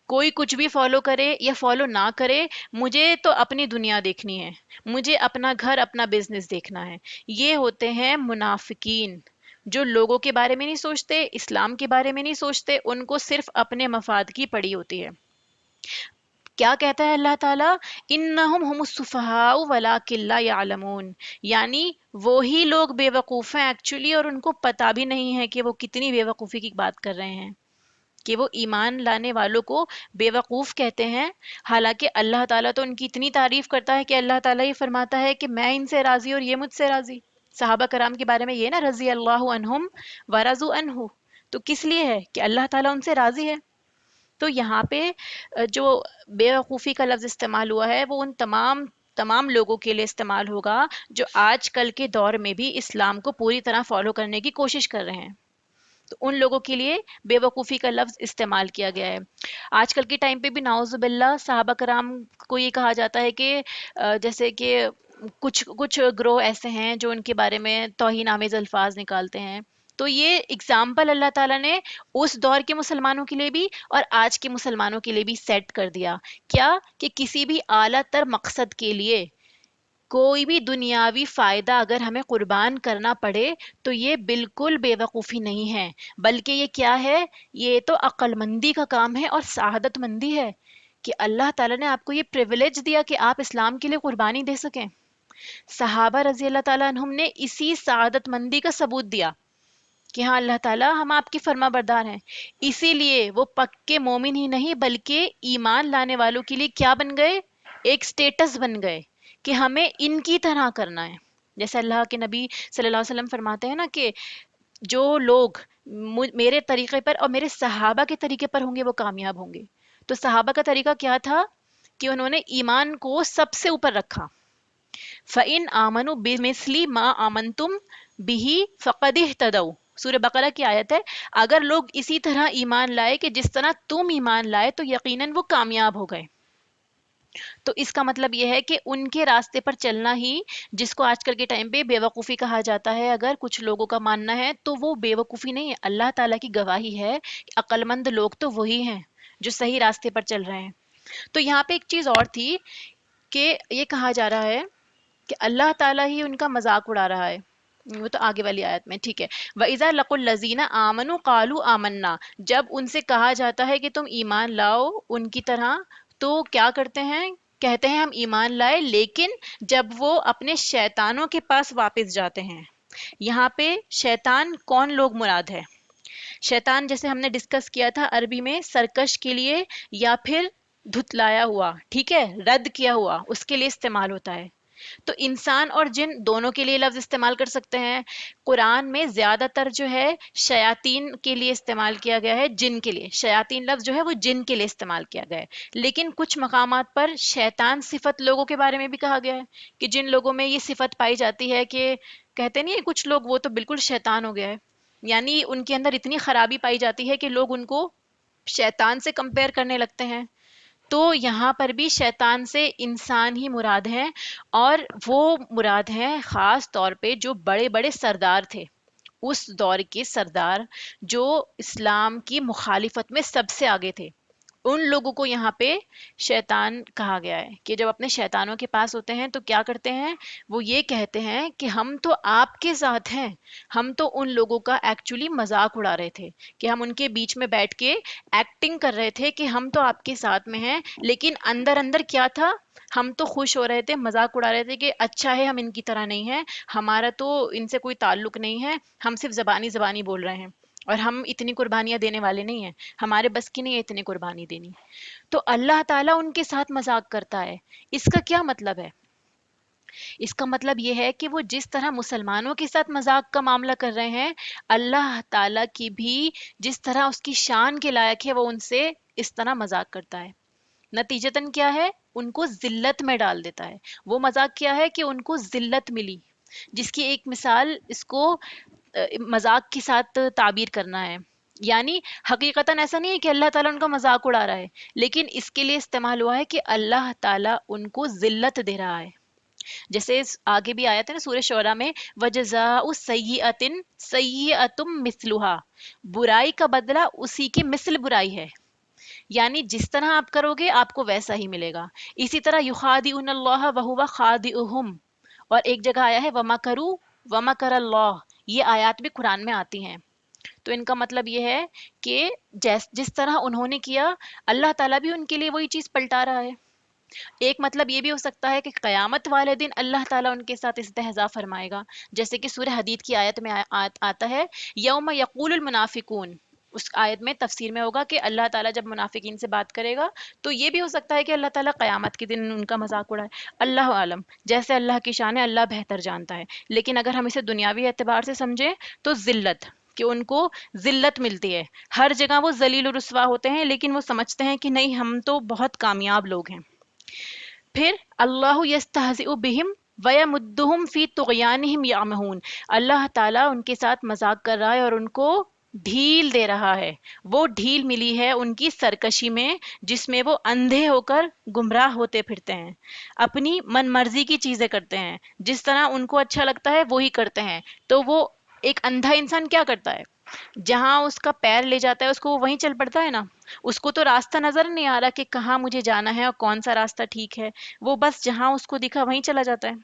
کوئی کچھ بھی فالو کرے یا فالو نہ کرے، مجھے تو اپنی دنیا دیکھنی ہے، مجھے اپنا گھر اپنا بزنس دیکھنا ہے. یہ ہوتے ہیں منافقین، جو لوگوں کے بارے میں نہیں سوچتے، اسلام کے بارے میں نہیں سوچتے، ان کو صرف اپنے مفاد کی پڑی ہوتی ہے. کیا کہتا ہے اللہ تعالیٰ؟ انہم ہم السفہاء ولکن لا یعلمون. یعنی وہی لوگ بے وقوف ہیں ایکچولی، اور ان کو پتہ بھی نہیں ہے کہ وہ کتنی بے وقوفی کی بات کر رہے ہیں، کہ وہ ایمان لانے والوں کو بے وقوف کہتے ہیں. حالانکہ اللہ تعالیٰ تو ان کی اتنی تعریف کرتا ہے کہ اللہ تعالیٰ یہ فرماتا ہے کہ میں ان سے راضی اور یہ مجھ سے راضی. صحابہ کرام کے بارے میں یہ نا، رضی اللہ عنہم ورضوا عنہ. تو کس لیے ہے؟ کہ اللہ تعالیٰ ان سے راضی ہے. تو یہاں پہ جو بے وقوفی کا لفظ استعمال ہوا ہے وہ ان تمام لوگوں کے لیے استعمال ہوگا جو آج کل کے دور میں بھی اسلام کو پوری طرح فالو کرنے کی کوشش کر رہے ہیں. تو ان لوگوں کے لیے بے وقوفی کا لفظ استعمال کیا گیا ہے. آج کل کے ٹائم پہ بھی نعوذ باللہ صحابہ کرام کو یہ کہا جاتا ہے کہ جیسے کہ کچھ گروہ ایسے ہیں جو ان کے بارے میں توہین آمیز الفاظ نکالتے ہیں. تو یہ اگزامپل اللہ تعالیٰ نے اس دور کے مسلمانوں کے لیے بھی اور آج کے مسلمانوں کے لیے بھی سیٹ کر دیا. کیا؟ کہ کسی بھی اعلیٰ تر مقصد کے لیے کوئی بھی دنیاوی فائدہ اگر ہمیں قربان کرنا پڑے تو یہ بالکل بے وقوفی نہیں ہے، بلکہ یہ کیا ہے؟ یہ تو عقل مندی کا کام ہے اور سعادت مندی ہے کہ اللہ تعالیٰ نے آپ کو یہ پریویلیج دیا کہ آپ اسلام کے لیے قربانی دے سکیں. صحابہ رضی اللہ تعالیٰ عنہم نے اسی سعادت مندی کا ثبوت دیا کہ ہاں اللہ تعالیٰ ہم آپ کی فرما بردار ہیں. اسی لیے وہ پکے مومن ہی نہیں بلکہ ایمان لانے والوں کے لیے کیا بن گئے؟ ایک سٹیٹس بن گئے کہ ہمیں ان کی طرح کرنا ہے. جیسے اللہ کے نبی صلی اللہ علیہ وسلم فرماتے ہیں نا کہ جو لوگ میرے طریقے پر اور میرے صحابہ کے طریقے پر ہوں گے وہ کامیاب ہوں گے. تو صحابہ کا طریقہ کیا تھا؟ کہ انہوں نے ایمان کو سب سے اوپر رکھا. فَإِنْ آمَنُوا بِمِثْلِ مَا آمَنْتُمْ بِهِ فَقَدِ اهْتَدَوْا. سورہ بقرہ کی آیت ہے. اگر لوگ اسی طرح ایمان لائے کہ جس طرح تم ایمان لائے تو یقیناً وہ کامیاب ہو گئے. تو اس کا مطلب یہ ہے کہ ان کے راستے پر چلنا ہی، جس کو آج کل کے ٹائم پہ بے وقوفی کہا جاتا ہے، اگر کچھ لوگوں کا ماننا ہے تو وہ بے وقوفی نہیں ہے. اللہ تعالیٰ کی گواہی ہے کہ عقل مند لوگ تو وہی ہیں جو صحیح راستے پر چل رہے ہیں. تو یہاں پہ ایک چیز اور تھی کہ یہ کہا جا رہا ہے کہ اللہ تعالیٰ ہی ان کا مذاق اڑا رہا ہے. وہ تو آگے والی آیت میں ٹھیک ہے. وَإِذَا لَقُوا الَّذِينَ آمَنُوا قَالُوا آمَنَّا. جب ان سے کہا جاتا ہے کہ تم ایمان لاؤ ان کی طرح، تو کیا کرتے ہیں؟ کہتے ہیں ہم ایمان لائے، لیکن جب وہ اپنے شیطانوں کے پاس واپس جاتے ہیں. یہاں پہ شیطان کون لوگ مراد ہے؟ شیطان جیسے ہم نے ڈسکس کیا تھا عربی میں سرکش کے لیے یا پھر دھتلایا ہوا، ٹھیک ہے، رد کیا ہوا، اس کے لیے استعمال ہوتا ہے. تو انسان اور جن دونوں کے لیے لفظ استعمال کر سکتے ہیں. قرآن میں زیادہ تر جو ہے شیاطین کے لیے استعمال کیا گیا ہے، جن کے لیے. شیاطین لفظ جو ہے وہ جن کے لیے استعمال کیا گیا ہے. لیکن کچھ مقامات پر شیطان صفت لوگوں کے بارے میں بھی کہا گیا ہے کہ جن لوگوں میں یہ صفت پائی جاتی ہے کہ کہتے نہیں ہے کچھ لوگ وہ تو بالکل شیطان ہو گیا ہے. یعنی ان کے اندر اتنی خرابی پائی جاتی ہے کہ لوگ ان کو شیطان سے کمپیئر کرنے لگتے ہیں. تو یہاں پر بھی شیطان سے انسان ہی مراد ہیں، اور وہ مراد ہیں خاص طور پہ جو بڑے بڑے سردار تھے، اس دور کے سردار جو اسلام کی مخالفت میں سب سے آگے تھے. ان لوگوں کو یہاں پہ شیطان کہا گیا ہے کہ جب اپنے شیطانوں کے پاس ہوتے ہیں تو کیا کرتے ہیں، وہ یہ کہتے ہیں کہ ہم تو آپ کے ساتھ ہیں. ہم تو ان لوگوں کا ایکچولی مذاق اڑا رہے تھے، کہ ہم ان کے بیچ میں بیٹھ کے ایکٹنگ کر رہے تھے کہ ہم تو آپ کے ساتھ میں ہیں، لیکن اندر اندر کیا تھا، ہم تو خوش ہو رہے تھے، مذاق اڑا رہے تھے کہ اچھا ہے ہم ان کی طرح نہیں ہیں، ہمارا تو ان سے کوئی تعلق نہیں ہے، ہم صرف زبانی زبانی بول رہے ہیں، اور ہم اتنی قربانیاں دینے والے نہیں ہیں، ہمارے بس کی نہیں ہے اتنی قربانی دینی. تو اللہ تعالیٰ ان کے ساتھ مذاق کرتا ہے. اس کا کیا مطلب ہے؟ اس کا مطلب یہ ہے کہ وہ جس طرح مسلمانوں کے ساتھ مذاق کا معاملہ کر رہے ہیں، اللہ تعالیٰ کی بھی جس طرح اس کی شان کے لائق ہے وہ ان سے اس طرح مذاق کرتا ہے. نتیجتاً کیا ہے، ان کو ذلت میں ڈال دیتا ہے. وہ مذاق کیا ہے کہ ان کو ذلت ملی، جس کی ایک مثال اس کو مذاق کے ساتھ تعبیر کرنا ہے. یعنی حقیقتاً ایسا نہیں ہے کہ اللہ تعالیٰ ان کا مذاق اڑا رہا ہے، لیکن اس کے لیے استعمال ہوا ہے کہ اللہ تعالیٰ ان کو ذلت دے رہا ہے. جیسے آگے بھی آیا تھا نا سورہ شعراء میں، وَجَزَاءُ سَيِّئَةٍ سَيِّئَةٌ مِثْلُهَا، برائی کا بدلہ اسی کے مثل برائی ہے. یعنی جس طرح آپ کرو گے آپ کو ویسا ہی ملے گا. اسی طرح یخادعون اللہ وہو خادعہم، اور ایک جگہ آیا ہے ومکروا ومکر اللہ. یہ آیات بھی قرآن میں آتی ہیں. تو ان کا مطلب یہ ہے کہ جس طرح انہوں نے کیا، اللہ تعالیٰ بھی ان کے لیے وہی چیز پلٹا رہا ہے. ایک مطلب یہ بھی ہو سکتا ہے کہ قیامت والے دن اللہ تعالیٰ ان کے ساتھ استہزاء فرمائے گا، جیسے کہ سورہ حدید کی آیت میں آتا ہے یوم یقول المنافقون. اس آیت میں تفسیر میں ہوگا کہ اللہ تعالیٰ جب منافقین سے بات کرے گا تو یہ بھی ہو سکتا ہے کہ اللہ تعالیٰ قیامت کے دن ان کا مذاق اڑائے. اللہ عالم، جیسے اللہ کی شان ہے اللہ بہتر جانتا ہے. لیکن اگر ہم اسے دنیاوی اعتبار سے سمجھیں تو ذلت، کہ ان کو ذلت ملتی ہے. ہر جگہ وہ ذلیل و رسوا ہوتے ہیں، لیکن وہ سمجھتے ہیں کہ نہیں ہم تو بہت کامیاب لوگ ہیں. پھر اللہ یستہزئ بہم ویمدہم فی طغیانہم یعمہون، اللہ تعالیٰ ان کے ساتھ مذاق کر رہا ہے اور ان کو ڈھیل دے رہا ہے. وہ ڈھیل ملی ہے ان کی سرکشی میں، جس میں وہ اندھے ہو کر گمراہ ہوتے پھرتے ہیں، اپنی من مرضی کی چیزیں کرتے ہیں، جس طرح ان کو اچھا لگتا ہے وہی کرتے ہیں. تو وہ ایک اندھا انسان کیا کرتا ہے، جہاں اس کا پیر لے جاتا ہے اس کو وہ وہیں چل پڑتا ہے نا. اس کو تو راستہ نظر نہیں آ رہا کہ کہاں مجھے جانا ہے اور کون سا راستہ ٹھیک ہے، وہ بس جہاں اس کو دکھا وہیں چلا جاتا ہے.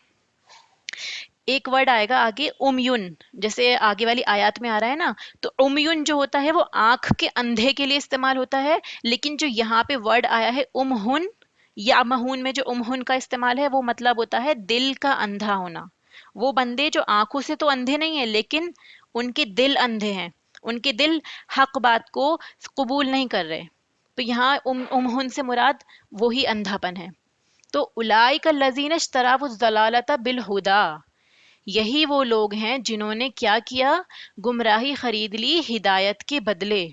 ایک ورڈ آئے گا آگے امیون، جیسے آگے والی آیات میں آ رہا ہے نا، تو امیون جو ہوتا ہے وہ آنکھ کے اندھے کے لیے استعمال ہوتا ہے. لیکن جو یہاں پہ ورڈ آیا ہے امہن یا مہون میں جو امہن کا استعمال ہے وہ مطلب ہوتا ہے دل کا اندھا ہونا. وہ بندے جو آنکھوں سے تو اندھے نہیں ہیں لیکن ان کے دل اندھے ہیں، ان کے دل حق بات کو قبول نہیں کر رہے. تو یہاں امہن سے مراد وہی اندھا پن ہے. تو اولئک الذین اشتروا الضلالۃ بالہدیٰ، یہی وہ لوگ ہیں جنہوں نے کیا کیا، گمراہی خرید لی ہدایت کے بدلے.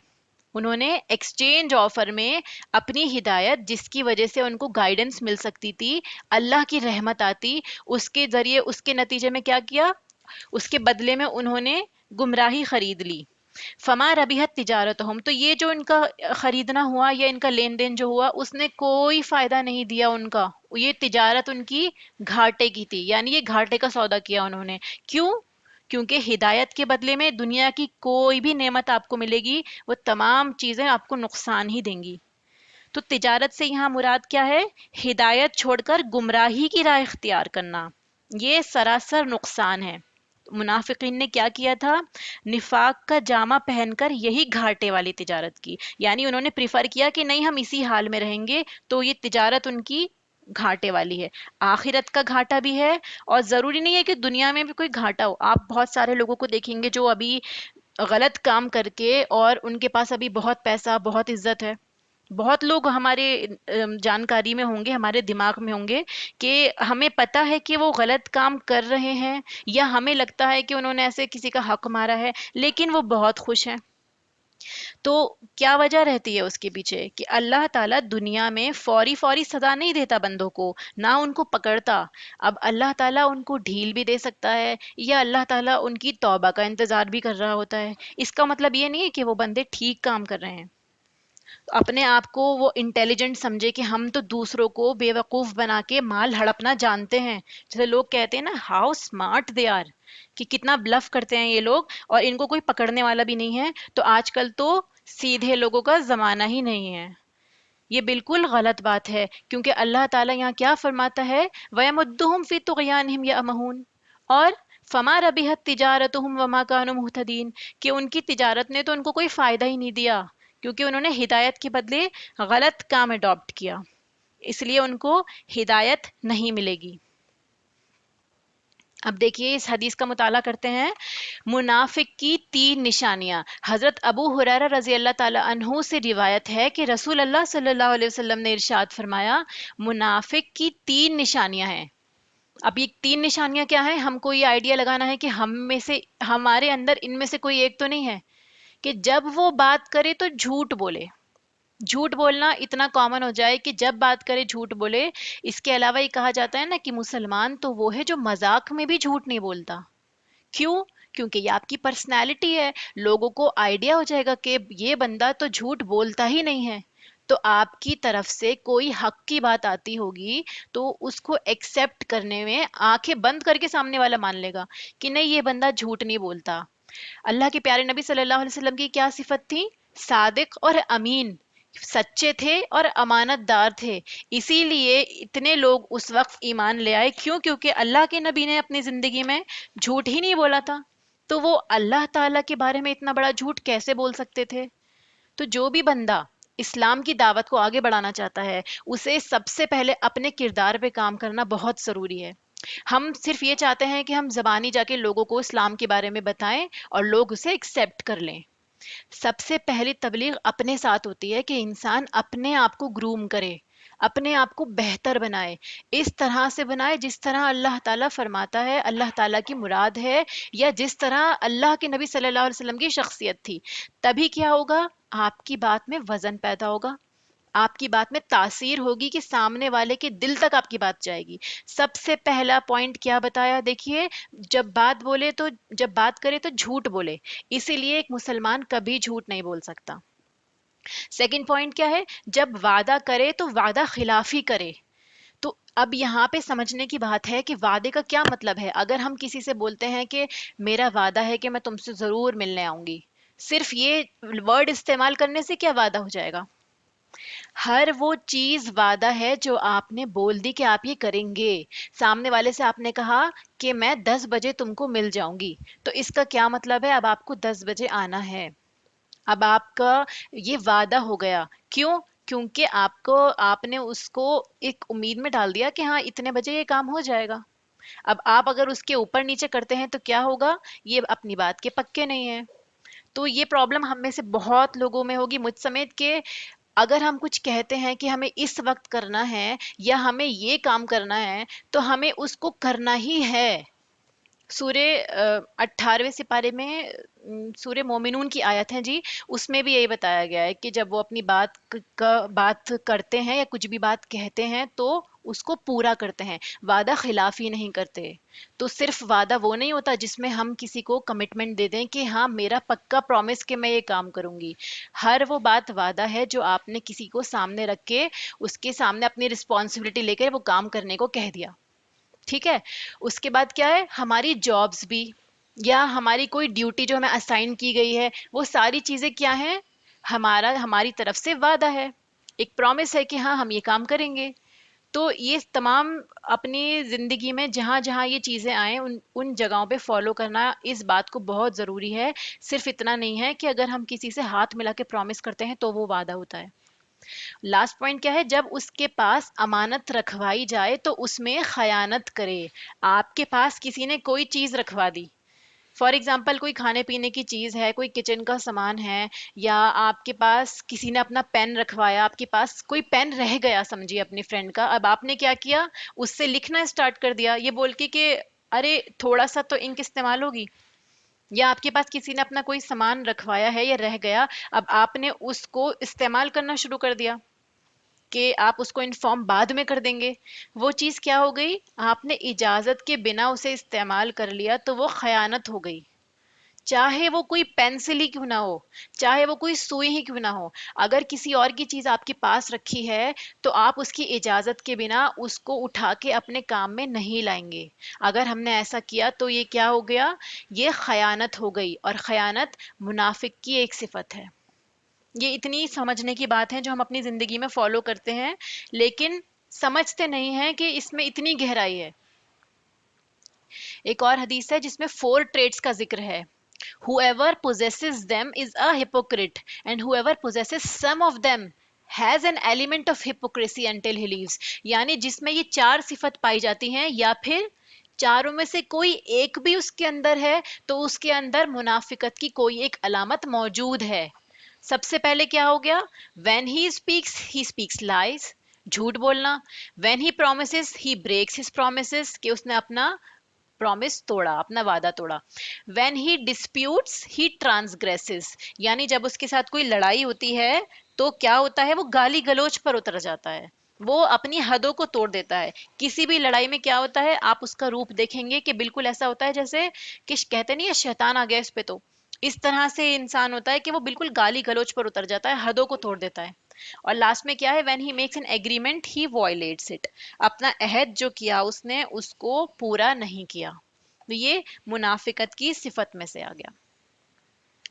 انہوں نے ایکسچینج آفر میں اپنی ہدایت، جس کی وجہ سے ان کو گائیڈنس مل سکتی تھی، اللہ کی رحمت آتی، اس کے ذریعے اس کے نتیجے میں کیا کیا، اس کے بدلے میں انہوں نے گمراہی خرید لی. فما ربحت تجارتہم، تو یہ جو ان کا خریدنا ہوا یا ان کا لین دین جو ہوا اس نے کوئی فائدہ نہیں دیا ان کا. یہ تجارت ان کی گھاٹے کی تھی، یعنی یہ گھاٹے کا سودا کیا انہوں نے. کیوں؟ کیونکہ ہدایت کے بدلے میں دنیا کی کوئی بھی نعمت آپ کو ملے گی وہ تمام چیزیں آپ کو نقصان ہی دیں گی. تو تجارت سے یہاں مراد کیا ہے، ہدایت چھوڑ کر گمراہی کی راہ اختیار کرنا. یہ سراسر نقصان ہے. منافقین نے کیا کیا تھا، نفاق کا جامہ پہن کر یہی گھاٹے والی تجارت کی. یعنی انہوں نے پریفر کیا کہ نہیں ہم اسی حال میں رہیں گے، تو یہ تجارت ان کی گھاٹے والی ہے. آخرت کا گھاٹا بھی ہے، اور ضروری نہیں ہے کہ دنیا میں بھی کوئی گھاٹا ہو. آپ بہت سارے لوگوں کو دیکھیں گے جو ابھی غلط کام کر کے، اور ان کے پاس ابھی بہت پیسہ بہت عزت ہے. بہت لوگ ہمارے جانکاری میں ہوں گے، ہمارے دماغ میں ہوں گے کہ ہمیں پتہ ہے کہ وہ غلط کام کر رہے ہیں، یا ہمیں لگتا ہے کہ انہوں نے ایسے کسی کا حق مارا ہے، لیکن وہ بہت خوش ہیں. تو کیا وجہ رہتی ہے اس کے پیچھے کہ اللہ تعالیٰ دنیا میں فوری فوری سزا نہیں دیتا بندوں کو، نہ ان کو پکڑتا. اب اللہ تعالیٰ ان کو ڈھیل بھی دے سکتا ہے، یا اللہ تعالیٰ ان کی توبہ کا انتظار بھی کر رہا ہوتا ہے. اس کا مطلب یہ نہیں ہے کہ وہ بندے ٹھیک کام کر رہے ہیں. اپنے آپ کو وہ انٹیلیجنٹ سمجھے کہ ہم تو دوسروں کو بے وقوف بنا کے مال ہڑپنا جانتے ہیں. جیسے لوگ کہتے ہیں نا ہاؤ اسمارٹ دے آر، کہ کتنا بلف کرتے ہیں یہ لوگ، اور ان کو کوئی پکڑنے والا بھی نہیں ہے. تو آج کل تو سیدھے لوگوں کا زمانہ ہی نہیں ہے. یہ بالکل غلط بات ہے، کیونکہ اللہ تعالیٰ یہاں کیا فرماتا ہے، وَيَمُدُّهُمْ فِي طُغْيَانِهِمْ يَعْمَهُونَ، اور فما ربحت تجارتهم وما كانوا مهتدين، کہ ان کی تجارت نے تو ان کو کوئی فائدہ ہی نہیں دیا، کیونکہ انہوں نے ہدایت کے بدلے غلط کام اڈاپٹ کیا، اس لیے ان کو ہدایت نہیں ملے گی. اب دیکھیے اس حدیث کا مطالعہ کرتے ہیں. منافق کی تین نشانیاں. حضرت ابو ہریرہ رضی اللہ تعالی عنہ سے روایت ہے کہ رسول اللہ صلی اللہ علیہ وسلم نے ارشاد فرمایا، منافق کی تین نشانیاں ہیں. اب یہ تین نشانیاں کیا ہیں؟ ہم کو یہ آئیڈیا لگانا ہے کہ ہم میں سے، ہمارے اندر ان میں سے کوئی ایک تو نہیں ہے کہ جب وہ بات کرے تو جھوٹ بولے. جھوٹ بولنا اتنا کامن ہو جائے کہ جب بات کرے جھوٹ بولے. اس کے علاوہ یہ کہا جاتا ہے نا کہ مسلمان تو وہ ہے جو مذاق میں بھی جھوٹ نہیں بولتا. کیوں؟ کیونکہ یہ آپ کی پرسنالٹی ہے. لوگوں کو آئیڈیا ہو جائے گا کہ یہ بندہ تو جھوٹ بولتا ہی نہیں ہے. تو آپ کی طرف سے کوئی حق کی بات آتی ہوگی تو اس کو ایکسپٹ کرنے میں آنکھیں بند کر کے سامنے والا مان لے گا کہ نہیں یہ بندہ جھوٹ نہیں بولتا. اللہ کے پیارے نبی صلی اللہ علیہ وسلم کی کیا صفت تھی؟ صادق اور امین. سچے تھے اور امانت دار تھے. اسی لیے اتنے لوگ اس وقت ایمان لے آئے. کیوں؟ کیونکہ اللہ کے نبی نے اپنی زندگی میں جھوٹ ہی نہیں بولا تھا. تو وہ اللہ تعالیٰ کے بارے میں اتنا بڑا جھوٹ کیسے بول سکتے تھے؟ تو جو بھی بندہ اسلام کی دعوت کو آگے بڑھانا چاہتا ہے، اسے سب سے پہلے اپنے کردار پہ کام کرنا بہت ضروری ہے. ہم صرف یہ چاہتے ہیں کہ ہم زبانی جا کے لوگوں کو اسلام کے بارے میں بتائیں اور لوگ اسے ایکسیپٹ کر لیں. سب سے پہلی تبلیغ اپنے ساتھ ہوتی ہے کہ انسان اپنے آپ کو گروم کرے، اپنے آپ کو بہتر بنائے، اس طرح سے بنائے جس طرح اللہ تعالیٰ فرماتا ہے، اللہ تعالیٰ کی مراد ہے، یا جس طرح اللہ کے نبی صلی اللہ علیہ وسلم کی شخصیت تھی. تبھی کیا ہوگا؟ آپ کی بات میں وزن پیدا ہوگا، آپ کی بات میں تاثیر ہوگی کہ سامنے والے کے دل تک آپ کی بات جائے گی. سب سے پہلا پوائنٹ کیا بتایا دیکھیے، جب بات کرے تو جھوٹ بولے. اسی لیے ایک مسلمان کبھی جھوٹ نہیں بول سکتا. سیکنڈ پوائنٹ کیا ہے؟ جب وعدہ کرے تو وعدہ خلافی کرے. تو اب یہاں پہ سمجھنے کی بات ہے کہ وعدے کا کیا مطلب ہے. اگر ہم کسی سے بولتے ہیں کہ میرا وعدہ ہے کہ میں تم سے ضرور ملنے آؤں گی، صرف یہ ورڈ استعمال کرنے سے کیا وعدہ ہو جائے گا؟ ہر وہ چیز وعدہ ہے جو آپ نے بول دی کہ آپ یہ کریں گے. سامنے والے سے آپ نے کہا کہ میں 10 بجے تم کو مل جاؤں گی، تو اس کا کیا مطلب ہے؟ اب آپ کو 10 بجے آنا ہے. اب آپ کا یہ وعدہ ہو گیا. کیوں؟ کیونکہ آپ نے اس کو ایک امید میں ڈال دیا کہ ہاں اتنے بجے یہ کام ہو جائے گا. اب آپ اگر اس کے اوپر نیچے کرتے ہیں تو کیا ہوگا؟ یہ اپنی بات کے پکے نہیں ہیں. تو یہ پرابلم ہم میں سے بہت لوگوں میں ہوگی، مجھ سمیت، کہ اگر ہم کچھ کہتے ہیں کہ ہمیں اس وقت کرنا ہے یا ہمیں یہ کام کرنا ہے تو ہمیں اس کو کرنا ہی ہے. سورہ 18ویں سپارے میں سورہ مومنون کی آیت ہے جی، اس میں بھی یہی بتایا گیا ہے کہ جب وہ اپنی بات کرتے ہیں یا کچھ بھی بات کہتے ہیں تو اس کو پورا کرتے ہیں، وعدہ خلافی نہیں کرتے. تو صرف وعدہ وہ نہیں ہوتا جس میں ہم کسی کو کمٹمنٹ دے دیں کہ ہاں میرا پکا پرومس کہ میں یہ کام کروں گی. ہر وہ بات وعدہ ہے جو آپ نے کسی کو سامنے رکھ کے اس کے سامنے اپنی رسپانسبلٹی لے کے وہ کام کرنے کو کہہ دیا. ٹھیک ہے. اس کے بعد کیا ہے؟ ہماری جابس بھی یا ہماری کوئی ڈیوٹی جو ہمیں اسائن کی گئی ہے، وہ ساری چیزیں کیا ہیں؟ ہماری طرف سے وعدہ ہے، ایک پرومس ہے کہ ہاں ہم یہ کام کریں گے. تو یہ تمام اپنی زندگی میں جہاں جہاں یہ چیزیں آئیں ان جگہوں پہ فالو کرنا اس بات کو بہت ضروری ہے. صرف اتنا نہیں ہے کہ اگر ہم کسی سے ہاتھ ملا کے پرومس کرتے ہیں تو وہ وعدہ ہوتا ہے. لاسٹ پوائنٹ کیا ہے؟ جب اس کے پاس امانت رکھوائی جائے تو اس میں خیانت کرے. آپ کے پاس کسی نے کوئی چیز رکھوا دی، فار ایگزامپل کوئی کھانے پینے کی چیز ہے، کوئی کچن کا سامان ہے، یا آپ کے پاس کسی نے اپنا پین رکھوایا، آپ کے پاس کوئی پین رہ گیا سمجھیے اپنی فرینڈ کا. اب آپ نے کیا کیا؟ اس سے لکھنا اسٹارٹ کر دیا یہ بول کے کہ ارے تھوڑا سا تو انک استعمال ہوگی. یا آپ کے پاس کسی نے اپنا کوئی سامان رکھوایا ہے یا رہ گیا، اب آپ نے اس کو استعمال کرنا شروع کر دیا کہ آپ اس کو انفارم بعد میں کر دیں گے، وہ چیز کیا ہو گئی؟ آپ نے اجازت کے بنا اسے استعمال کر لیا تو وہ خیانت ہو گئی، چاہے وہ کوئی پینسل ہی کیوں نہ ہو، چاہے وہ کوئی سوئی ہی کیوں نہ ہو۔ اگر کسی اور کی چیز آپ کے پاس رکھی ہے تو آپ اس کی اجازت کے بنا اس کو اٹھا کے اپنے کام میں نہیں لائیں گے۔ اگر ہم نے ایسا کیا تو یہ کیا ہو گیا؟ یہ خیانت ہو گئی، اور خیانت منافق کی ایک صفت ہے۔ یہ اتنی سمجھنے کی بات ہے جو ہم اپنی زندگی میں فالو کرتے ہیں، لیکن سمجھتے نہیں ہیں کہ اس میں اتنی گہرائی ہے۔ ایک اور حدیث ہے جس میں 4 ٹریٹس کا ذکر ہے: whoever possesses them is a hypocrite and whoever possesses some of them has an element of hypocrisy until he leaves۔ یعنی جس میں یہ 4 صفت پائی جاتی ہیں، یا پھر چاروں میں سے کوئی ایک بھی اس کے اندر ہے، تو اس کے اندر منافقت کی کوئی ایک علامت موجود ہے۔ سب سے پہلے کیا ہو گیا؟ when he speaks lies، جھوٹ بولنا۔ when he promises he breaks his promises، کہ اس نے اپنا پرومس توڑا، اپنا وعدہ توڑا۔ when he disputes he transgresses، یعنی جب اس کے ساتھ کوئی لڑائی ہوتی ہے تو کیا ہوتا ہے؟ وہ گالی گلوچ پر اتر جاتا ہے، وہ اپنی حدوں کو توڑ دیتا ہے۔ کسی بھی لڑائی میں کیا ہوتا ہے؟ آپ اس کا روپ دیکھیں گے کہ بالکل ایسا ہوتا ہے جیسے کہ کہتے نہیں ہے شیطان آ گیا اس پہ، تو اس طرح سے انسان ہوتا ہے کہ وہ بالکل گالی گلوچ پر اتر جاتا ہے، حدوں کو توڑ دیتا ہے۔ اور لاسٹ میں کیا ہے؟ when he makes an agreement he violates it، اپنا عہد جو کیا اس نے اس کو پورا نہیں کیا۔ تو یہ منافقت کی صفت میں سے آ گیا۔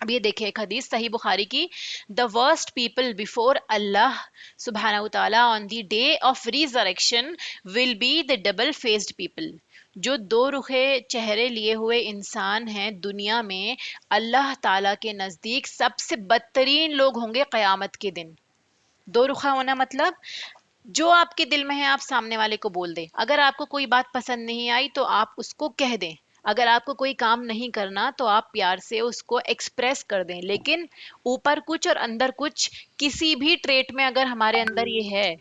اب یہ دیکھیں ایک حدیث صحیح بخاری کی: the worst people before Allah subhanahu wa ta'ala on the day of resurrection will be the double faced people۔ جو دو رخے چہرے لیے ہوئے انسان ہیں دنیا میں، اللہ تعالیٰ کے نزدیک سب سے بدترین لوگ ہوں گے قیامت کے دن۔ دو رخا ہونا مطلب جو آپ کے دل میں ہے آپ سامنے والے کو بول دیں، اگر آپ کو کوئی بات پسند نہیں آئی تو آپ اس کو کہہ دیں، اگر آپ کو کوئی کام نہیں کرنا تو آپ پیار سے اس کو ایکسپریس کر دیں، لیکن اوپر کچھ اور اندر کچھ کسی بھی ٹریٹ میں اگر ہمارے اندر یہ ہے،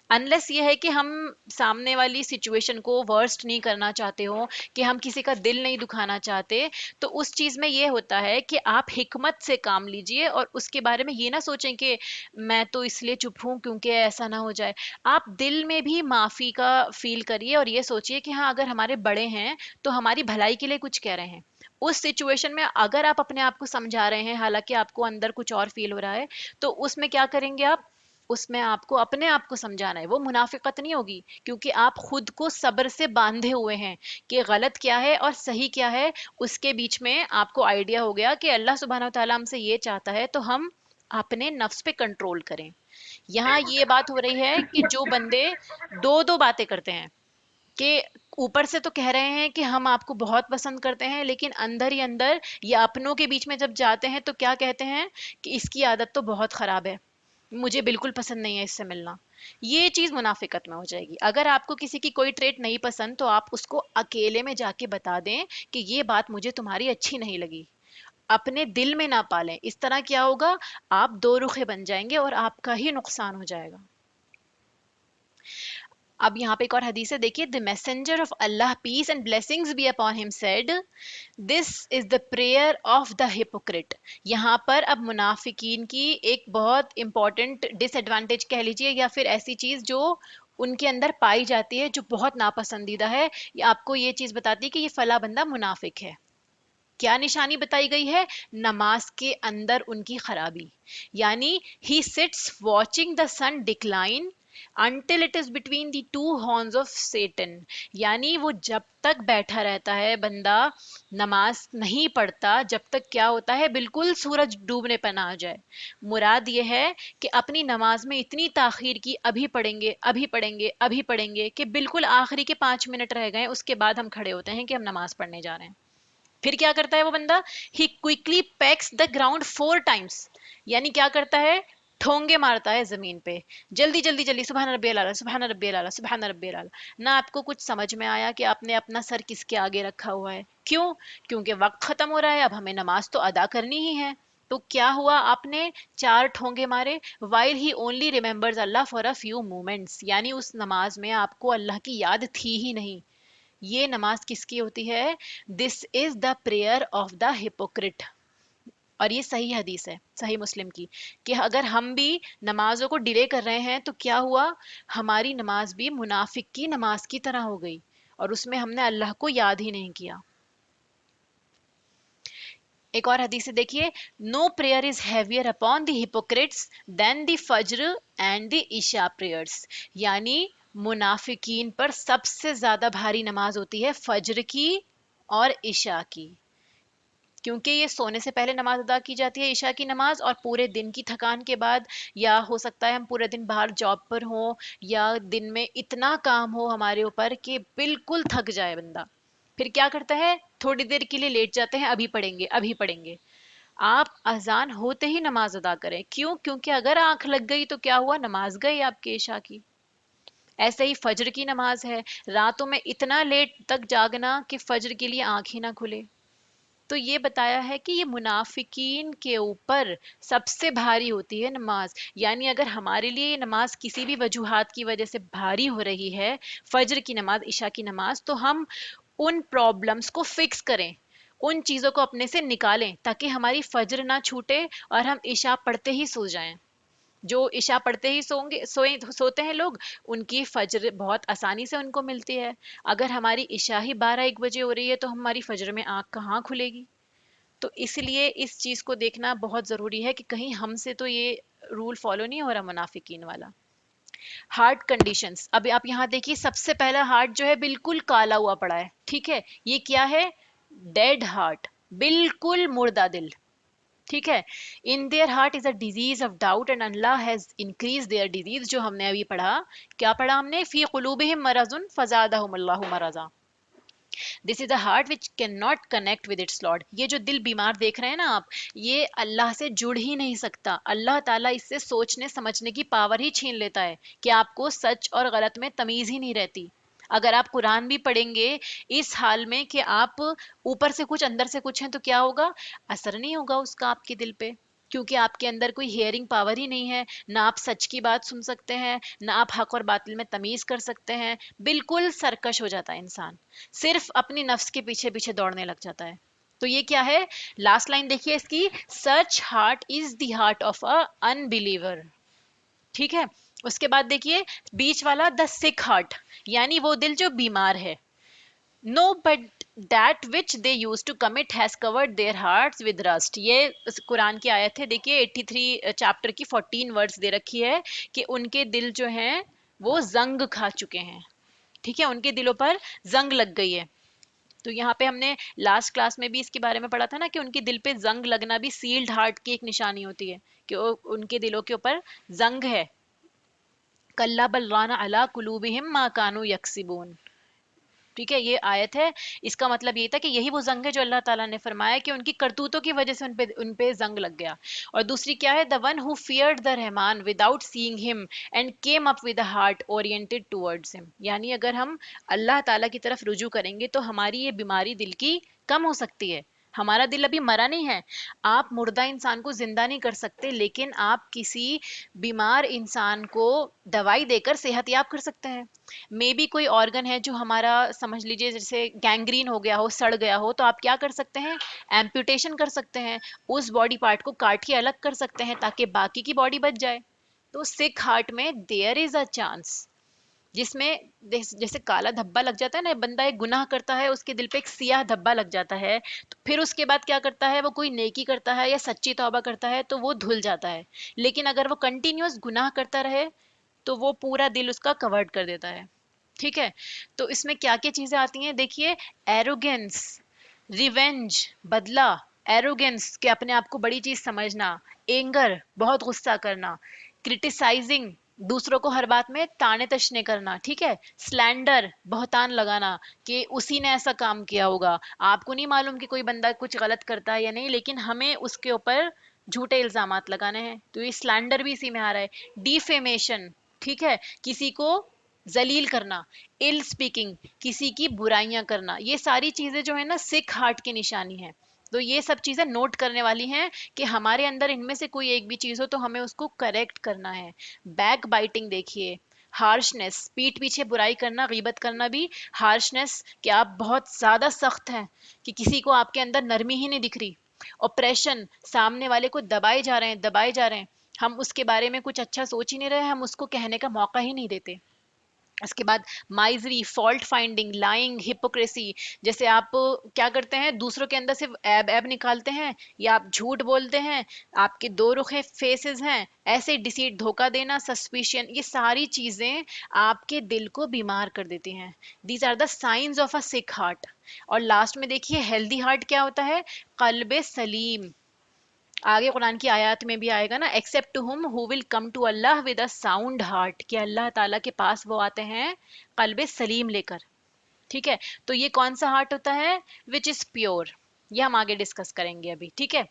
انلیس یہ ہے کہ ہم سامنے والی سچویشن کو ورسٹ نہیں کرنا چاہتے ہو، کہ ہم کسی کا دل نہیں دکھانا چاہتے، تو اس چیز میں یہ ہوتا ہے کہ آپ حکمت سے کام لیجئے اور اس کے بارے میں یہ نہ سوچیں کہ میں تو اس لیے چپ ہوں کیونکہ ایسا نہ ہو جائے۔ آپ دل میں بھی معافی کا فیل کریے اور یہ سوچئے کہ ہاں اگر ہمارے بڑے ہیں تو ہماری بھلائی کے لیے کچھ کہہ رہے ہیں۔ اس سچویشن میں اگر آپ اپنے آپ کو سمجھا رہے ہیں حالانکہ آپ کو اندر کچھ اور فیل ہو رہا ہے، تو اس میں کیا کریں گے آپ؟ اس میں آپ کو اپنے آپ کو سمجھانا ہے، وہ منافقت نہیں ہوگی، کیونکہ آپ خود کو صبر سے باندھے ہوئے ہیں کہ غلط کیا ہے اور صحیح کیا ہے۔ اس کے بیچ میں آپ کو آئیڈیا ہو گیا کہ اللہ سبحانہ و تعالیٰ ہم سے یہ چاہتا ہے تو ہم اپنے نفس پہ کنٹرول کریں۔ یہاں یہ بات ہو رہی ہے کہ جو بندے دو دو باتیں کرتے ہیں، کہ اوپر سے تو کہہ رہے ہیں کہ ہم آپ کو بہت پسند کرتے ہیں، لیکن اندر ہی اندر یا اپنوں کے بیچ میں جب جاتے ہیں تو کیا کہتے ہیں کہ اس کی عادت تو بہت خراب ہے، مجھے بالکل پسند نہیں ہے اس سے ملنا۔ یہ چیز منافقت میں ہو جائے گی۔ اگر آپ کو کسی کی کوئی ٹریٹ نہیں پسند تو آپ اس کو اکیلے میں جا کے بتا دیں کہ یہ بات مجھے تمہاری اچھی نہیں لگی، اپنے دل میں نہ پالیں۔ اس طرح کیا ہوگا؟ آپ دو رخے بن جائیں گے اور آپ کا ہی نقصان ہو جائے گا۔ اب یہاں پہ ایک اور حدیث ہے، دیکھیے: the messenger of Allah peace and blessings be upon him said this is the prayer of the hypocrite۔ یہاں پر اب منافقین کی ایک بہت امپورٹنٹ ڈس ایڈوانٹیج کہہ لیجیے یا پھر ایسی چیز جو ان کے اندر پائی جاتی ہے جو بہت ناپسندیدہ ہے، یہ آپ کو یہ چیز بتاتی ہے کہ یہ فلاں بندہ منافق ہے۔ کیا نشانی بتائی گئی ہے؟ نماز کے اندر ان کی خرابی، یعنی he sits watching the sun decline until it is between the two horns of Satan۔ یعنی وہ جب تک بیٹھا رہتا ہے بندہ نماز نہیں پڑھتا، جب تک کیا ہوتا ہے؟ بالکل سورج ڈوبنے پہ نہ آ جائے۔ مراد یہ ہے کہ اپنی نماز میں اتنی تاخیر کی، ابھی پڑھیں گے ابھی پڑھیں گے ابھی پڑھیں گے، کہ بالکل آخری کے 5 منٹ رہ گئے، اس کے بعد ہم کھڑے ہوتے ہیں کہ ہم نماز پڑھنے جا رہے ہیں۔ پھر کیا کرتا ہے وہ بندہ؟ He quickly paces the ground 4 times, یعنی کیا کرتا ہے؟ ٹھونگے مارتا ہے زمین پہ، جلدی جلدی جلدی، سبحان ربی الاعلیٰ سبحان ربی الاعلیٰ سبحان ربی الاعلیٰ۔ نہ آپ کو کچھ سمجھ میں آیا کہ آپ نے اپنا سر کس کے آگے رکھا ہوا ہے؟ کیوں؟ کیونکہ وقت ختم ہو رہا ہے، اب ہمیں نماز تو ادا کرنی ہی ہے۔ تو کیا ہوا؟ آپ نے 4 ٹھونگے مارے while he only remembers Allah for a few moments، یعنی اس نماز میں آپ کو اللہ کی یاد تھی ہی نہیں۔ یہ نماز کس کی ہوتی ہے؟ This is the prayer of the hypocrite. اور یہ صحیح حدیث ہے صحیح مسلم کی، کہ اگر ہم بھی نمازوں کو ڈیلے کر رہے ہیں تو کیا ہوا، ہماری نماز بھی منافق کی نماز کی طرح ہو گئی، اور اس میں ہم نے اللہ کو یاد ہی نہیں کیا. ایک اور حدیث سے دیکھیے، no prayer is heavier upon the hypocrites than the فجر اینڈ دی عشاء پریئرس. یعنی منافقین پر سب سے زیادہ بھاری نماز ہوتی ہے فجر کی اور عشاء کی، کیونکہ یہ سونے سے پہلے نماز ادا کی جاتی ہے عشاء کی نماز، اور پورے دن کی تھکان کے بعد، یا ہو سکتا ہے ہم پورے دن باہر جاب پر ہوں، یا دن میں اتنا کام ہو ہمارے اوپر کہ بالکل تھک جائے بندہ، پھر کیا کرتا ہے، تھوڑی دیر کے لیے لیٹ جاتے ہیں، ابھی پڑھیں گے ابھی پڑھیں گے. آپ اذان ہوتے ہی نماز ادا کریں. کیوں؟ کیونکہ اگر آنکھ لگ گئی تو کیا ہوا، نماز گئی آپ کی عشاء کی. ایسے ہی فجر کی نماز ہے، راتوں میں اتنا لیٹ تک جاگنا کہ فجر کے لیے آنکھ ہی نہ کھلے. تو یہ بتایا ہے کہ یہ منافقین کے اوپر سب سے بھاری ہوتی ہے نماز. یعنی اگر ہمارے لیے یہ نماز کسی بھی وجوہات کی وجہ سے بھاری ہو رہی ہے، فجر کی نماز عشاء کی نماز، تو ہم ان پرابلمس کو فکس کریں، ان چیزوں کو اپنے سے نکالیں تاکہ ہماری فجر نہ چھوٹے اور ہم عشاء پڑھتے ہی سو جائیں. جو عشاء پڑھتے ہی سوتے ہیں لوگ، ان کی فجر بہت آسانی سے ان کو ملتی ہے. اگر ہماری عشاء ہی 12-1 بجے ہو رہی ہے تو ہماری فجر میں آنکھ کہاں کھلے گی؟ تو اس لیے اس چیز کو دیکھنا بہت ضروری ہے کہ کہیں ہم سے تو یہ رول فالو نہیں ہو رہا منافقین والا. ہارٹ کنڈیشنز، اب آپ یہاں دیکھیے، سب سے پہلا ہارٹ جو ہے بالکل کالا ہوا پڑا ہے. ٹھیک ہے، یہ کیا ہے؟ ڈیڈ ہارٹ، بالکل مردہ دل. ٹھیک ہے، in their heart is a disease of doubt and Allah has increase their disease. جو ہم نے ابھی پڑھا، کیا پڑھا ہم نے؟ فی قلوبہم مرض فزادہم اللہ مرضا. This is a heart which can not connect with its Lord. یہ جو دل بیمار دیکھ رہے ہیں نا آپ، یہ اللہ سے جڑ ہی نہیں سکتا. اللہ تعالیٰ اس سے سوچنے سمجھنے کی پاور ہی چھین لیتا ہے کہ آپ کو سچ اور غلط میں تمیز ہی نہیں رہتی. اگر آپ قرآن بھی پڑھیں گے اس حال میں کہ آپ اوپر سے کچھ اندر سے کچھ ہیں، تو کیا ہوگا؟ اثر نہیں ہوگا اس کا آپ کے دل پہ، کیونکہ آپ کے اندر کوئی ہیئرنگ پاور ہی نہیں ہے. نہ آپ سچ کی بات سن سکتے ہیں، نہ آپ حق اور باطل میں تمیز کر سکتے ہیں. بالکل سرکش ہو جاتا ہے انسان، صرف اپنی نفس کے پیچھے پیچھے دوڑنے لگ جاتا ہے. تو یہ کیا ہے؟ لاسٹ لائن دیکھیے اس کی، such heart is the heart of a unbeliever. ٹھیک ہے، اس کے بعد دیکھیے بیچ والا، دا سک ہارٹ، یعنی وہ دل جو بیمار ہے. No but that which they use to commit has covered their hearts with rust. یہ قرآن کی آیت ہے، دیکھیے 83 چیپٹر کی 14 ورڈز دے رکھی ہے کہ ان کے دل جو ہیں وہ زنگ کھا چکے ہیں. ٹھیک ہے، ان کے دلوں پر زنگ لگ گئی ہے. تو یہاں پہ ہم نے لاسٹ کلاس میں بھی اس کے بارے میں پڑھا تھا نا، کہ ان کے دل پہ زنگ لگنا بھی سیلڈ ہارٹ کی ایک نشانی ہوتی ہے، کہ ان کے دلوں کے اوپر زنگ ہے. کلا بل ران علی قلوبہم ما کانوا یکسبون. ٹھیک ہے، یہ آیت ہے. اس کا مطلب یہ تھا کہ یہی وہ زنگ ہے جو اللہ تعالیٰ نے فرمایا کہ ان کی کرتوتوں کی وجہ سے ان پہ زنگ لگ گیا. اور دوسری کیا ہے؟ the one who feared the Rahman without seeing him and came up with a heart oriented towards him. یعنی اگر ہم اللہ تعالیٰ کی طرف رجوع کریں گے تو ہماری یہ بیماری دل کی کم ہو سکتی ہے. ہمارا دل ابھی مرا نہیں ہے. آپ مردہ انسان کو زندہ نہیں کر سکتے، لیکن آپ کسی بیمار انسان کو دوائی دے کر صحت یاب کر سکتے ہیں. مے بی کوئی آرگن ہے جو ہمارا سمجھ لیجیے جیسے گینگرین ہو گیا ہو، سڑ گیا ہو، تو آپ کیا کر سکتے ہیں؟ ایمپوٹیشن کر سکتے ہیں، اس باڈی پارٹ کو کاٹ کے الگ کر سکتے ہیں تاکہ باقی کی باڈی بچ جائے. تو سکھ ہارٹ میں دیئر از اے چانس، جس میں جیسے کالا دھبا لگ جاتا ہے نا، بندہ ایک گناہ کرتا ہے، اس کے دل پہ ایک سیاہ دھبا لگ جاتا ہے، تو پھر اس کے بعد کیا کرتا ہے، وہ کوئی نیکی کرتا ہے یا سچی توبہ کرتا ہے تو وہ دھل جاتا ہے. لیکن اگر وہ کنٹینیوس گناہ کرتا رہے تو وہ پورا دل اس کا کورڈ کر دیتا ہے. ٹھیک ہے، تو اس میں کیا کیا چیزیں آتی ہیں دیکھیے، ایروگینس، ریونج، بدلہ، ایروگینس کہ اپنے آپ کو بڑی چیز سمجھنا، اینگر بہت غصہ کرنا، کرٹیسائزنگ دوسروں کو ہر بات میں تانے تشنے کرنا. ٹھیک ہے، سلینڈر بہتان لگانا کہ اسی نے ایسا کام کیا ہوگا، آپ کو نہیں معلوم کہ کوئی بندہ کچھ غلط کرتا ہے یا نہیں، لیکن ہمیں اس کے اوپر جھوٹے الزامات لگانے ہیں، تو یہ سلینڈر بھی اسی میں آ رہا ہے. ڈیفیمیشن، ٹھیک ہے، کسی کو ذلیل کرنا. ال اسپیکنگ، کسی کی برائیاں کرنا. یہ ساری چیزیں جو ہے نا سکھ ہارٹ کی نشانی ہے. تو یہ سب چیزیں نوٹ کرنے والی ہیں کہ ہمارے اندر ان میں سے کوئی ایک بھی چیز ہو تو ہمیں اس کو کریکٹ کرنا ہے. بیک بائٹنگ دیکھیے، ہارشنس، پیٹھ پیچھے برائی کرنا، غیبت کرنا بھی ہارشنس، کہ آپ بہت زیادہ سخت ہیں، کہ کسی کو آپ کے اندر نرمی ہی نہیں دکھ رہی. اوپریشن، سامنے والے کو دبائے جا رہے ہیں، دبائے جا رہے ہیں، ہم اس کے بارے میں کچھ اچھا سوچ ہی نہیں رہے، ہم اس کو کہنے کا موقع ہی نہیں دیتے. اس کے بعد مائزری، فالٹ فائنڈنگ، لائنگ، ہپوکریسی، جیسے آپ کیا کرتے ہیں، دوسروں کے اندر صرف ایب نکالتے ہیں، یا آپ جھوٹ بولتے ہیں، آپ کے دو رخے فیسز ہیں، ایسے ڈیسیٹ، دھوکہ دینا، سسپیشن، یہ ساری چیزیں آپ کے دل کو بیمار کر دیتی ہیں. These are the signs of a sick heart. اور لاسٹ میں دیکھیے ہیلدی ہارٹ کیا ہوتا ہے، قلب سلیم. آگے قرآن کی آیات میں بھی آئے گا نا، except to him who will come to Allah with a sound heart, کہ اللہ تعالیٰ کے پاس وہ آتے ہیں قلب سلیم لے کر. ٹھیک ہے، تو یہ کون سا ہارٹ ہوتا ہے، وچ از پیور. یہ ہم آگے ڈسکس کریں گے ابھی. ٹھیک ہے،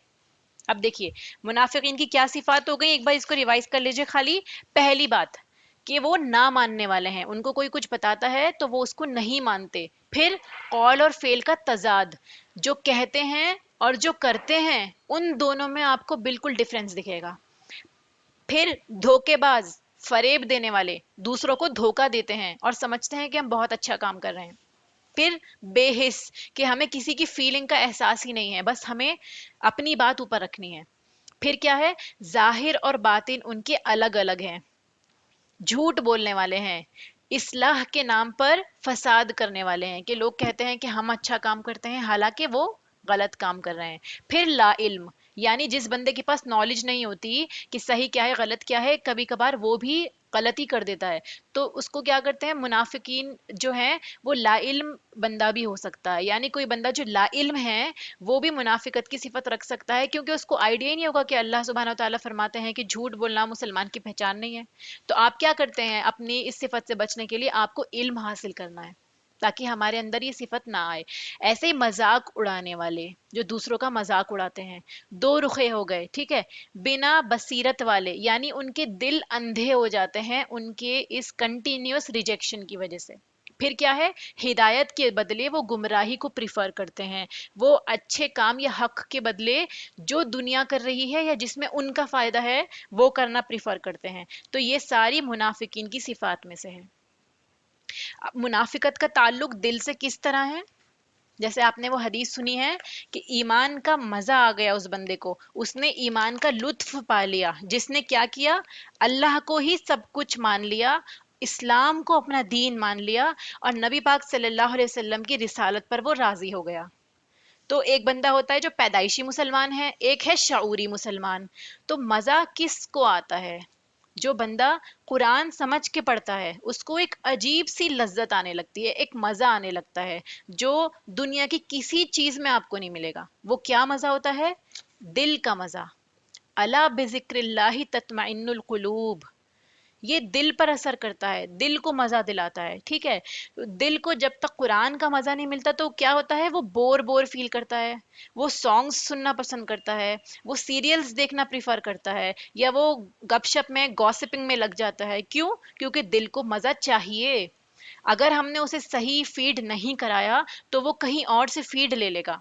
اب دیکھیے منافقین کی کیا صفات ہو گئی، ایک بار اس کو ریوائز کر لیجئے. خالی پہلی بات کہ وہ نہ ماننے والے ہیں، ان کو کوئی کچھ بتاتا ہے تو وہ اس کو نہیں مانتے. پھر قول اور فعل کا تضاد، جو کہتے ہیں اور جو کرتے ہیں ان دونوں میں آپ کو بالکل ڈفرینس دکھے گا. پھر دھوکے باز، فریب دینے والے، دوسروں کو دھوکا دیتے ہیں اور سمجھتے ہیں کہ ہم بہت اچھا کام کر رہے ہیں. پھر بے حس، کہ ہمیں کسی کی فیلنگ کا احساس ہی نہیں ہے، بس ہمیں اپنی بات اوپر رکھنی ہے. پھر کیا ہے، ظاہر اور باطن ان کے الگ الگ ہیں. جھوٹ بولنے والے ہیں، اصلاح کے نام پر فساد کرنے والے ہیں، کہ لوگ کہتے ہیں کہ ہم اچھا کام کرتے ہیں حالانکہ وہ غلط کام کر رہے ہیں. پھر لا علم، یعنی جس بندے کے پاس نالج نہیں ہوتی کہ صحیح کیا ہے غلط کیا ہے، کبھی کبھار وہ بھی غلطی کر دیتا ہے، تو اس کو کیا کرتے ہیں منافقین جو ہیں، وہ لا علم بندہ بھی ہو سکتا ہے. یعنی کوئی بندہ جو لا علم ہے وہ بھی منافقت کی صفت رکھ سکتا ہے، کیونکہ اس کو آئیڈیا ہی نہیں ہوگا کہ اللہ سبحانہ و تعالیٰ فرماتے ہیں کہ جھوٹ بولنا مسلمان کی پہچان نہیں ہے. تو آپ کیا کرتے ہیں، اپنی اس صفت سے بچنے کے لیے آپ کو علم حاصل کرنا ہے تاکہ ہمارے اندر یہ صفت نہ آئے. ایسے ہی مذاق اڑانے والے، جو دوسروں کا مذاق اڑاتے ہیں، دو رخے ہو گئے. ٹھیک ہے، بنا بصیرت والے، یعنی ان کے دل اندھے ہو جاتے ہیں ان کے اس کنٹینیوس ریجیکشن کی وجہ سے. پھر کیا ہے، ہدایت کے بدلے وہ گمراہی کو پریفر کرتے ہیں، وہ اچھے کام یا حق کے بدلے جو دنیا کر رہی ہے یا جس میں ان کا فائدہ ہے وہ کرنا پریفر کرتے ہیں. تو یہ ساری منافقین کی صفات میں سے ہے. اب منافقت کا تعلق دل سے کس طرح ہے، جیسے آپ نے وہ حدیث سنی ہے کہ ایمان کا مزہ آ گیا اس بندے کو، اس نے ایمان کا لطف پا لیا، جس نے کیا کیا، اللہ کو ہی سب کچھ مان لیا، اسلام کو اپنا دین مان لیا، اور نبی پاک صلی اللہ علیہ وسلم کی رسالت پر وہ راضی ہو گیا. تو ایک بندہ ہوتا ہے جو پیدائشی مسلمان ہے، ایک ہے شعوری مسلمان. تو مزہ کس کو آتا ہے، جو بندہ قرآن سمجھ کے پڑھتا ہے اس کو ایک عجیب سی لذت آنے لگتی ہے، ایک مزہ آنے لگتا ہے جو دنیا کی کسی چیز میں آپ کو نہیں ملے گا. وہ کیا مزہ ہوتا ہے، دل کا مزہ. الا بذکر اللہ تطمئن القلوب، یہ دل پر اثر کرتا ہے، دل کو مزہ دلاتا ہے. ٹھیک ہے، دل کو جب تک قرآن کا مزہ نہیں ملتا تو کیا ہوتا ہے، وہ بور بور فیل کرتا ہے، وہ سانگز سننا پسند کرتا ہے، وہ سیریلز دیکھنا پریفر کرتا ہے، یا وہ گپ شپ میں گوسپنگ میں لگ جاتا ہے. کیوں؟ کیونکہ دل کو مزہ چاہیے. اگر ہم نے اسے صحیح فیڈ نہیں کرایا تو وہ کہیں اور سے فیڈ لے لے گا.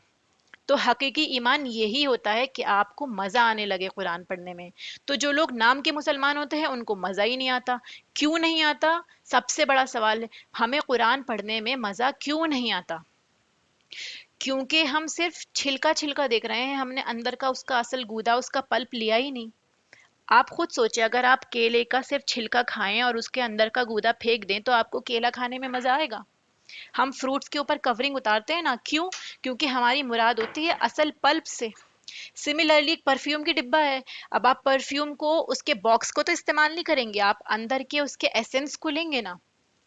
تو حقیقی ایمان یہی ہوتا ہے کہ آپ کو مزہ آنے لگے قرآن پڑھنے میں. تو جو لوگ نام کے مسلمان ہوتے ہیں ان کو مزہ ہی نہیں آتا. کیوں نہیں آتا؟ سب سے بڑا سوال ہے، ہمیں قرآن پڑھنے میں مزہ کیوں نہیں آتا؟ کیونکہ ہم صرف چھلکا چھلکا دیکھ رہے ہیں، ہم نے اندر کا اس کا اصل گودا، اس کا پلپ لیا ہی نہیں. آپ خود سوچیں، اگر آپ کیلے کا صرف چھلکا کھائیں اور اس کے اندر کا گودا پھینک دیں تو آپ کو کیلا کھانے میں مزہ آئے گا؟ ہم فروٹس کے اوپر کورنگ اتارتے ہیں نا، کیوں؟ کیونکہ ہماری مراد ہوتی ہے اصل پلپ سے. سملرلی ایک پرفیوم کی ڈبہ ہے، اب آپ پرفیوم کو اس کے باکس کو تو استعمال نہیں کریں گے، آپ اندر کے اس کے ایسنس کو لیں گے نا.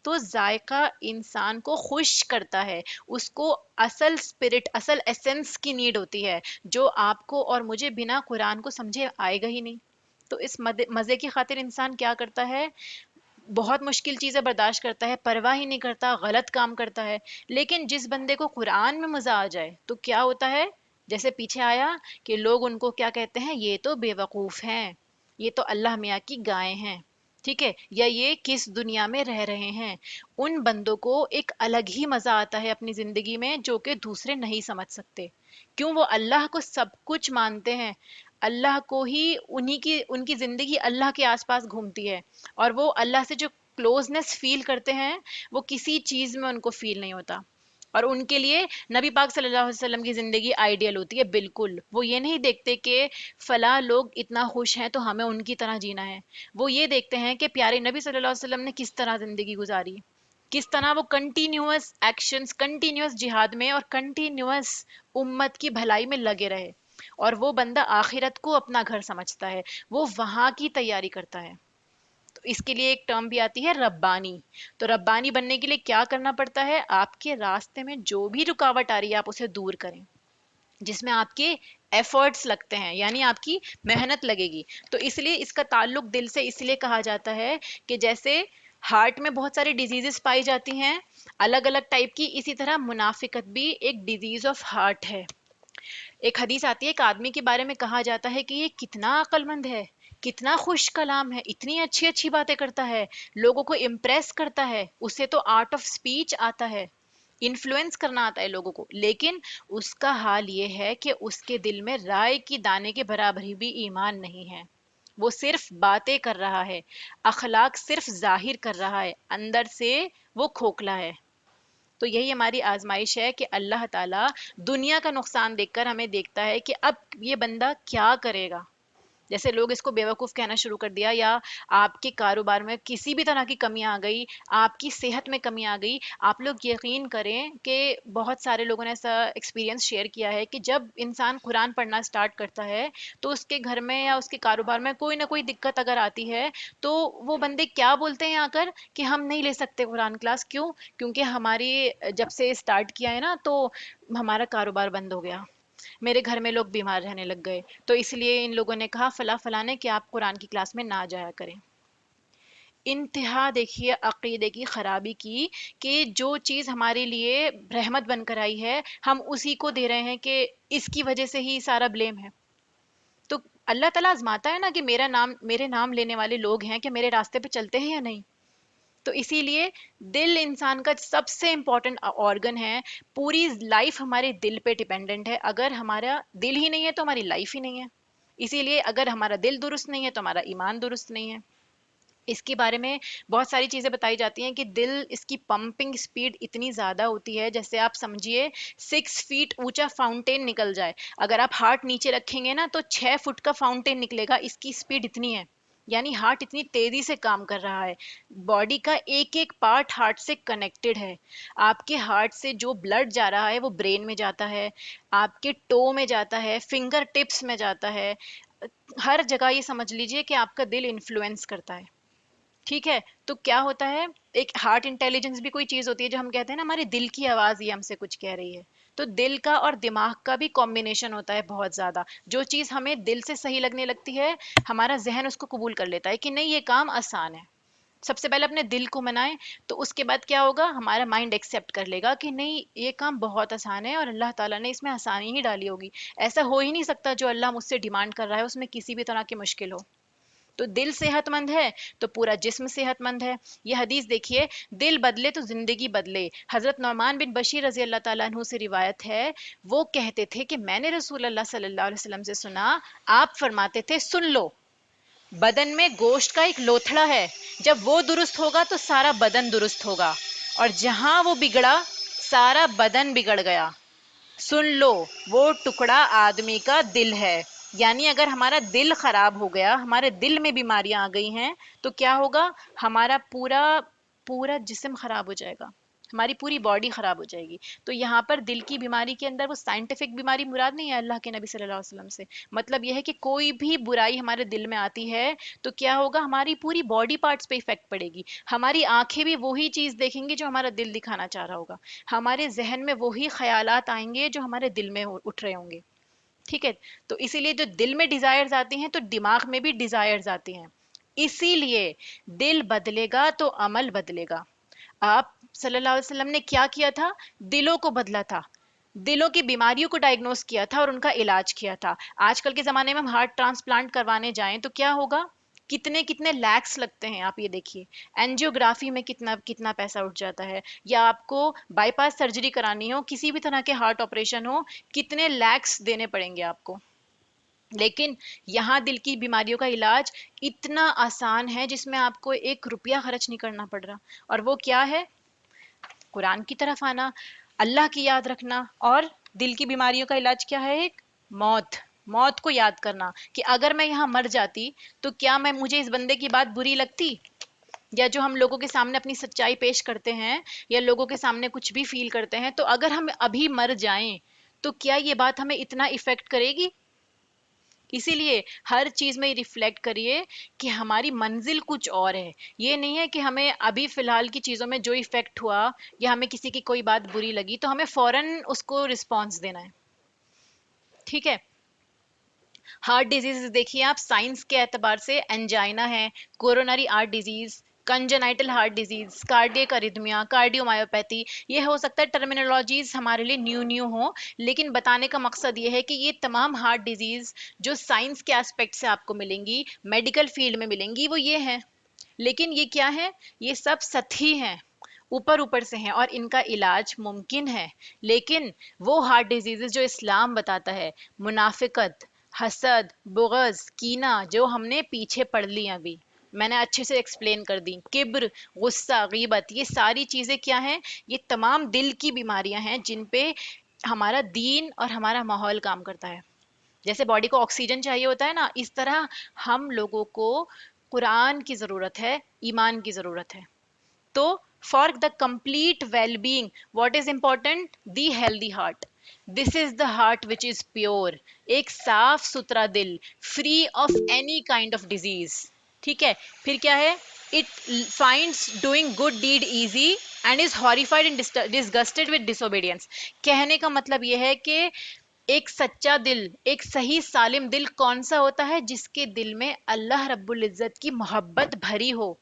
تو ذائقہ انسان کو خوش کرتا ہے، اس کو اصل اسپرٹ، اصل ایسنس کی نیڈ ہوتی ہے، جو آپ کو اور مجھے بنا قرآن کو سمجھے آئے گا ہی نہیں. تو اس مزے کی خاطر انسان کیا کرتا ہے، بہت مشکل چیزیں برداشت کرتا ہے، پرواہ ہی نہیں کرتا، غلط کام کرتا ہے. لیکن جس بندے کو قرآن میں مزہ آ جائے تو کیا ہوتا ہے، جیسے پیچھے آیا کہ لوگ ان کو کیا کہتے ہیں، یہ تو بے وقوف ہیں، یہ تو اللہ میاں کی گائے ہیں. ٹھیک ہے، یا یہ کس دنیا میں رہ رہے ہیں. ان بندوں کو ایک الگ ہی مزہ آتا ہے اپنی زندگی میں جو کہ دوسرے نہیں سمجھ سکتے. کیوں؟ وہ اللہ کو سب کچھ مانتے ہیں، اللہ کو ہی، ان کی زندگی اللہ کے آس پاس گھومتی ہے، اور وہ اللہ سے جو کلوزنس فیل کرتے ہیں وہ کسی چیز میں ان کو فیل نہیں ہوتا. اور ان کے لیے نبی پاک صلی اللہ علیہ وسلم کی زندگی آئیڈیل ہوتی ہے بالکل. وہ یہ نہیں دیکھتے کہ فلاں لوگ اتنا خوش ہیں تو ہمیں ان کی طرح جینا ہے. وہ یہ دیکھتے ہیں کہ پیارے نبی صلی اللہ علیہ وسلم نے کس طرح زندگی گزاری, کس طرح وہ کنٹینیوس ایکشنز, کنٹینیوس جہاد میں اور کنٹینیوس امت کی بھلائی میں لگے رہے. اور وہ بندہ آخرت کو اپنا گھر سمجھتا ہے, وہ وہاں کی تیاری کرتا ہے. تو اس کے لیے ایک ٹرم بھی آتی ہے ربانی. تو ربانی بننے کے لیے کیا کرنا پڑتا ہے؟ آپ کے راستے میں جو بھی رکاوٹ آ رہی ہے آپ اسے دور کریں, جس میں آپ کے ایفرٹس لگتے ہیں, یعنی آپ کی محنت لگے گی. تو اس لیے اس کا تعلق دل سے اس لیے کہا جاتا ہے کہ جیسے ہارٹ میں بہت ساری ڈیزیزز پائی جاتی ہیں الگ الگ ٹائپ کی, اسی طرح منافقت بھی ایک ڈیزیز آف ہارٹ ہے. ایک حدیث آتی ہے, ایک آدمی کے بارے میں کہا جاتا ہے کہ یہ کتنا عقل مند ہے, کتنا خوش کلام ہے, اتنی اچھی اچھی باتیں کرتا ہے, لوگوں کو امپریس کرتا ہے, اسے تو آرٹ آف اسپیچ آتا ہے, انفلوئنس کرنا آتا ہے لوگوں کو, لیکن اس کا حال یہ ہے کہ اس کے دل میں رائے کی دانے کے برابر ہی بھی ایمان نہیں ہے. وہ صرف باتیں کر رہا ہے, اخلاق صرف ظاہر کر رہا ہے, اندر سے وہ کھوکھلا ہے. تو یہی ہماری آزمائش ہے کہ اللہ تعالیٰ دنیا کا نقصان دیکھ کر ہمیں دیکھتا ہے کہ اب یہ بندہ کیا کرے گا. جیسے لوگ اس کو بیوقوف کہنا شروع کر دیا, یا آپ کے کاروبار میں کسی بھی طرح کی کمی آ گئی, آپ کی صحت میں کمی آ گئی. آپ لوگ یقین کریں کہ بہت سارے لوگوں نے ایسا ایکسپیرینس شیئر کیا ہے کہ جب انسان قرآن پڑھنا سٹارٹ کرتا ہے تو اس کے گھر میں یا اس کے کاروبار میں کوئی نہ کوئی دقت اگر آتی ہے تو وہ بندے کیا بولتے ہیں آ کر کہ ہم نہیں لے سکتے قرآن کلاس. کیوں؟ کیونکہ ہماری جب سے اسٹارٹ کیا ہے نا تو ہمارا کاروبار بند ہو گیا, میرے گھر میں لوگ بیمار رہنے لگ گئے, تو اس لیے ان لوگوں نے کہا فلاں فلاں نے کہ آپ قرآن کی کلاس میں نہ جایا کریں. انتہا دیکھیے عقیدے کی خرابی کی, کہ جو چیز ہمارے لیے رحمت بن کر آئی ہے ہم اسی کو دے رہے ہیں کہ اس کی وجہ سے ہی سارا بلیم ہے. تو اللہ تعالیٰ آزماتا ہے نا کہ میرے نام لینے والے لوگ ہیں کہ میرے راستے پہ چلتے ہیں یا نہیں. تو اسی لیے دل انسان کا سب سے امپورٹنٹ آرگن ہے, پوری لائف ہمارے دل پہ ڈیپینڈنٹ ہے. اگر ہمارا دل ہی نہیں ہے تو ہماری لائف ہی نہیں ہے. اسی لیے اگر ہمارا دل درست نہیں ہے تو ہمارا ایمان درست نہیں ہے. اس کے بارے میں بہت ساری چیزیں بتائی جاتی ہیں کہ دل, اس کی پمپنگ سپیڈ اتنی زیادہ ہوتی ہے جیسے آپ سمجھیے 6 فیٹ اونچا فاؤنٹین نکل جائے, اگر آپ ہارٹ نیچے رکھیں گے نا تو 6 فٹ کا فاؤنٹین نکلے گا, اس کی سپیڈ اتنی ہے. یعنی ہارٹ اتنی تیزی سے کام کر رہا ہے, باڈی کا ایک ایک پارٹ ہارٹ سے کنیکٹڈ ہے. آپ کے ہارٹ سے جو بلڈ جا رہا ہے وہ برین میں جاتا ہے, آپ کے ٹو میں جاتا ہے, فنگر ٹپس میں جاتا ہے, ہر جگہ یہ سمجھ لیجئے کہ آپ کا دل انفلوئنس کرتا ہے. ٹھیک ہے, تو کیا ہوتا ہے, ایک ہارٹ انٹیلیجنس بھی کوئی چیز ہوتی ہے جو ہم کہتے ہیں نا ہمارے دل کی آواز یہ ہم سے کچھ کہہ رہی ہے. تو دل کا اور دماغ کا بھی کمبینیشن ہوتا ہے بہت زیادہ. جو چیز ہمیں دل سے صحیح لگنے لگتی ہے ہمارا ذہن اس کو قبول کر لیتا ہے کہ نہیں یہ کام آسان ہے. سب سے پہلے اپنے دل کو منائیں, تو اس کے بعد کیا ہوگا, ہمارا مائنڈ ایکسیپٹ کر لے گا کہ نہیں یہ کام بہت آسان ہے اور اللہ تعالیٰ نے اس میں آسانی ہی ڈالی ہوگی. ایسا ہو ہی نہیں سکتا جو اللہ مجھ سے ڈیمانڈ کر رہا ہے اس میں کسی بھی طرح کی مشکل ہو. تو دل صحت مند ہے تو پورا جسم صحت مند ہے. یہ حدیث دیکھیے, دل بدلے تو زندگی بدلے. حضرت نعمان بن بشیر رضی اللہ تعالیٰ عنہ سے روایت ہے, وہ کہتے تھے کہ میں نے رسول اللہ صلی اللہ علیہ وسلم سے سنا, آپ فرماتے تھے سن لو, بدن میں گوشت کا ایک لوتھڑا ہے, جب وہ درست ہوگا تو سارا بدن درست ہوگا, اور جہاں وہ بگڑا سارا بدن بگڑ گیا. سن لو, وہ ٹکڑا آدمی کا دل ہے. یعنی اگر ہمارا دل خراب ہو گیا, ہمارے دل میں بیماریاں آ گئی ہیں تو کیا ہوگا, ہمارا پورا جسم خراب ہو جائے گا, ہماری پوری باڈی خراب ہو جائے گی. تو یہاں پر دل کی بیماری کے اندر وہ سائنٹیفک بیماری مراد نہیں ہے اللہ کے نبی صلی اللہ علیہ وسلم سے. مطلب یہ ہے کہ کوئی بھی برائی ہمارے دل میں آتی ہے تو کیا ہوگا, ہماری پوری باڈی پارٹس پہ افیکٹ پڑے گی. ہماری آنکھیں بھی وہی چیز دیکھیں گی جو ہمارا دل دکھانا چاہ رہا ہوگا, ہمارے ذہن میں وہی خیالات آئیں گے جو ہمارے دل میں اٹھ رہے ہوں گے. ٹھیک ہے, تو اسی لیے جو دل میں ڈیزائرز آتی ہیں تو دماغ میں بھی ڈیزائرز آتی ہیں. اسی لیے دل بدلے گا تو عمل بدلے گا. آپ صلی اللہ علیہ وسلم نے کیا کیا تھا, دلوں کو بدلا تھا, دلوں کی بیماریوں کو ڈائگنوز کیا تھا اور ان کا علاج کیا تھا. آج کل کے زمانے میں ہم ہارٹ ٹرانسپلانٹ کروانے جائیں تو کیا ہوگا, کتنے کتنے لیکس لگتے ہیں. آپ یہ دیکھیے اینجیوگرافی میں کتنا کتنا پیسہ اٹھ جاتا ہے, یا آپ کو بائی پاس سرجری کرانی ہو, کسی بھی طرح کے ہارٹ آپریشن ہو, کتنے لیکس دینے پڑیں گے آپ کو. لیکن یہاں دل کی بیماریوں کا علاج اتنا آسان ہے جس میں آپ کو 1 روپیہ خرچ نہیں کرنا پڑ رہا، اور وہ کیا ہے؟ قرآن کی طرف آنا، اللہ کی یاد رکھنا، اور دل کی بیماریوں کا علاج کیا ہے؟ ایک موت، موت کو یاد کرنا کہ اگر میں یہاں مر جاتی تو کیا میں مجھے اس بندے کی بات بری لگتی، یا جو ہم لوگوں کے سامنے اپنی سچائی پیش کرتے ہیں یا لوگوں کے سامنے کچھ بھی فیل کرتے ہیں، تو اگر ہم ابھی مر جائیں تو کیا یہ بات ہمیں اتنا افیکٹ کرے گی؟ اسی لیے ہر چیز میں ریفلیکٹ کریے کہ ہماری منزل کچھ اور ہے، یہ نہیں ہے کہ ہمیں ابھی فی الحال کی چیزوں میں جو افیکٹ ہوا یا ہمیں کسی کی کوئی بات بری لگی تو ہمیں فوراً اس کو رسپانس دینا ہے، ٹھیک ہے؟ ہارٹ ڈیزیز دیکھیے آپ، سائنس کے اعتبار سے انجائنا ہے، coronary heart disease, congenital heart disease, cardiac arrhythmia, cardiomyopathy, یہ ہو سکتا ہے ٹرمینالوجیز ہمارے لیے نیو ہوں، لیکن بتانے کا مقصد یہ ہے کہ یہ تمام ہارٹ ڈیزیز جو سائنس کے اسپیکٹ سے آپ کو ملیں گی، میڈیکل فیلڈ میں ملیں گی، وہ یہ ہیں، لیکن یہ کیا ہے؟ یہ سب سطحی ہیں، اوپر اوپر سے ہیں، اور ان کا علاج ممکن ہے، لیکن وہ ہارٹ ڈیزیزز جو اسلام بتاتا ہے، منافقت، حسد، بغض، کینہ، جو ہم نے پیچھے پڑھ لی ابھی میں نے اچھے سے ایکسپلین کر دی، کبر، غصہ، غیبت، یہ ساری چیزیں کیا ہیں؟ یہ تمام دل کی بیماریاں ہیں جن پہ ہمارا دین اور ہمارا ماحول کام کرتا ہے۔ جیسے باڈی کو آکسیجن چاہیے ہوتا ہے نا، اس طرح ہم لوگوں کو قرآن کی ضرورت ہے، ایمان کی ضرورت ہے۔ تو for the complete well being what is important? The healthy heart, this is the heart which is pure, ایک صاف ستھرا دل، free of any kind of disease, ٹھیک ہے؟ پھر کیا ہے؟ It finds doing good deed easy and is horrified and disgusted with disobedience. کہنے کا مطلب یہ ہے کہ ایک سچا دل، ایک صحیح سالم دل کون سا ہوتا ہے؟ جس کے دل میں اللہ رب العزت کی محبت بھری ہو،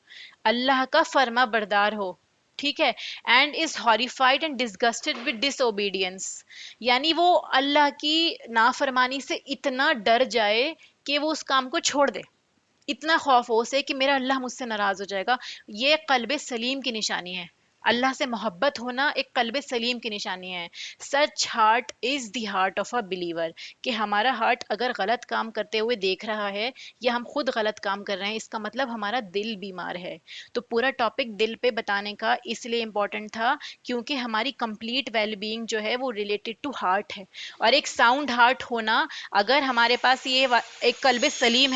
اللہ کا فرما بردار ہو، ٹھیک ہے؟ And is horrified and disgusted with disobedience, یعنی وہ اللہ کی نافرمانی سے اتنا ڈر جائے کہ وہ اس کام کو چھوڑ دے، اتنا خوف ہو اسے کہ میرا اللہ مجھ سے ناراض ہو جائے گا۔ یہ قلب سلیم کی نشانی ہے، اللہ سے محبت ہونا ایک قلب سلیم کی نشانی ہے۔ Such heart is the heart of a believer, کہ ہمارا ہارٹ اگر غلط کام کرتے ہوئے دیکھ رہا ہے یا ہم خود غلط کام کر رہے ہیں، اس کا مطلب ہمارا دل بیمار ہے۔ تو پورا ٹاپک دل پہ بتانے کا اس لیے امپورٹنٹ تھا کیونکہ ہماری کمپلیٹ ویل بینگ جو ہے وہ ریلیٹڈ ٹو ہارٹ ہے، اور ایک ساؤنڈ ہارٹ ہونا، اگر ہمارے پاس یہ ایک قلب سلیم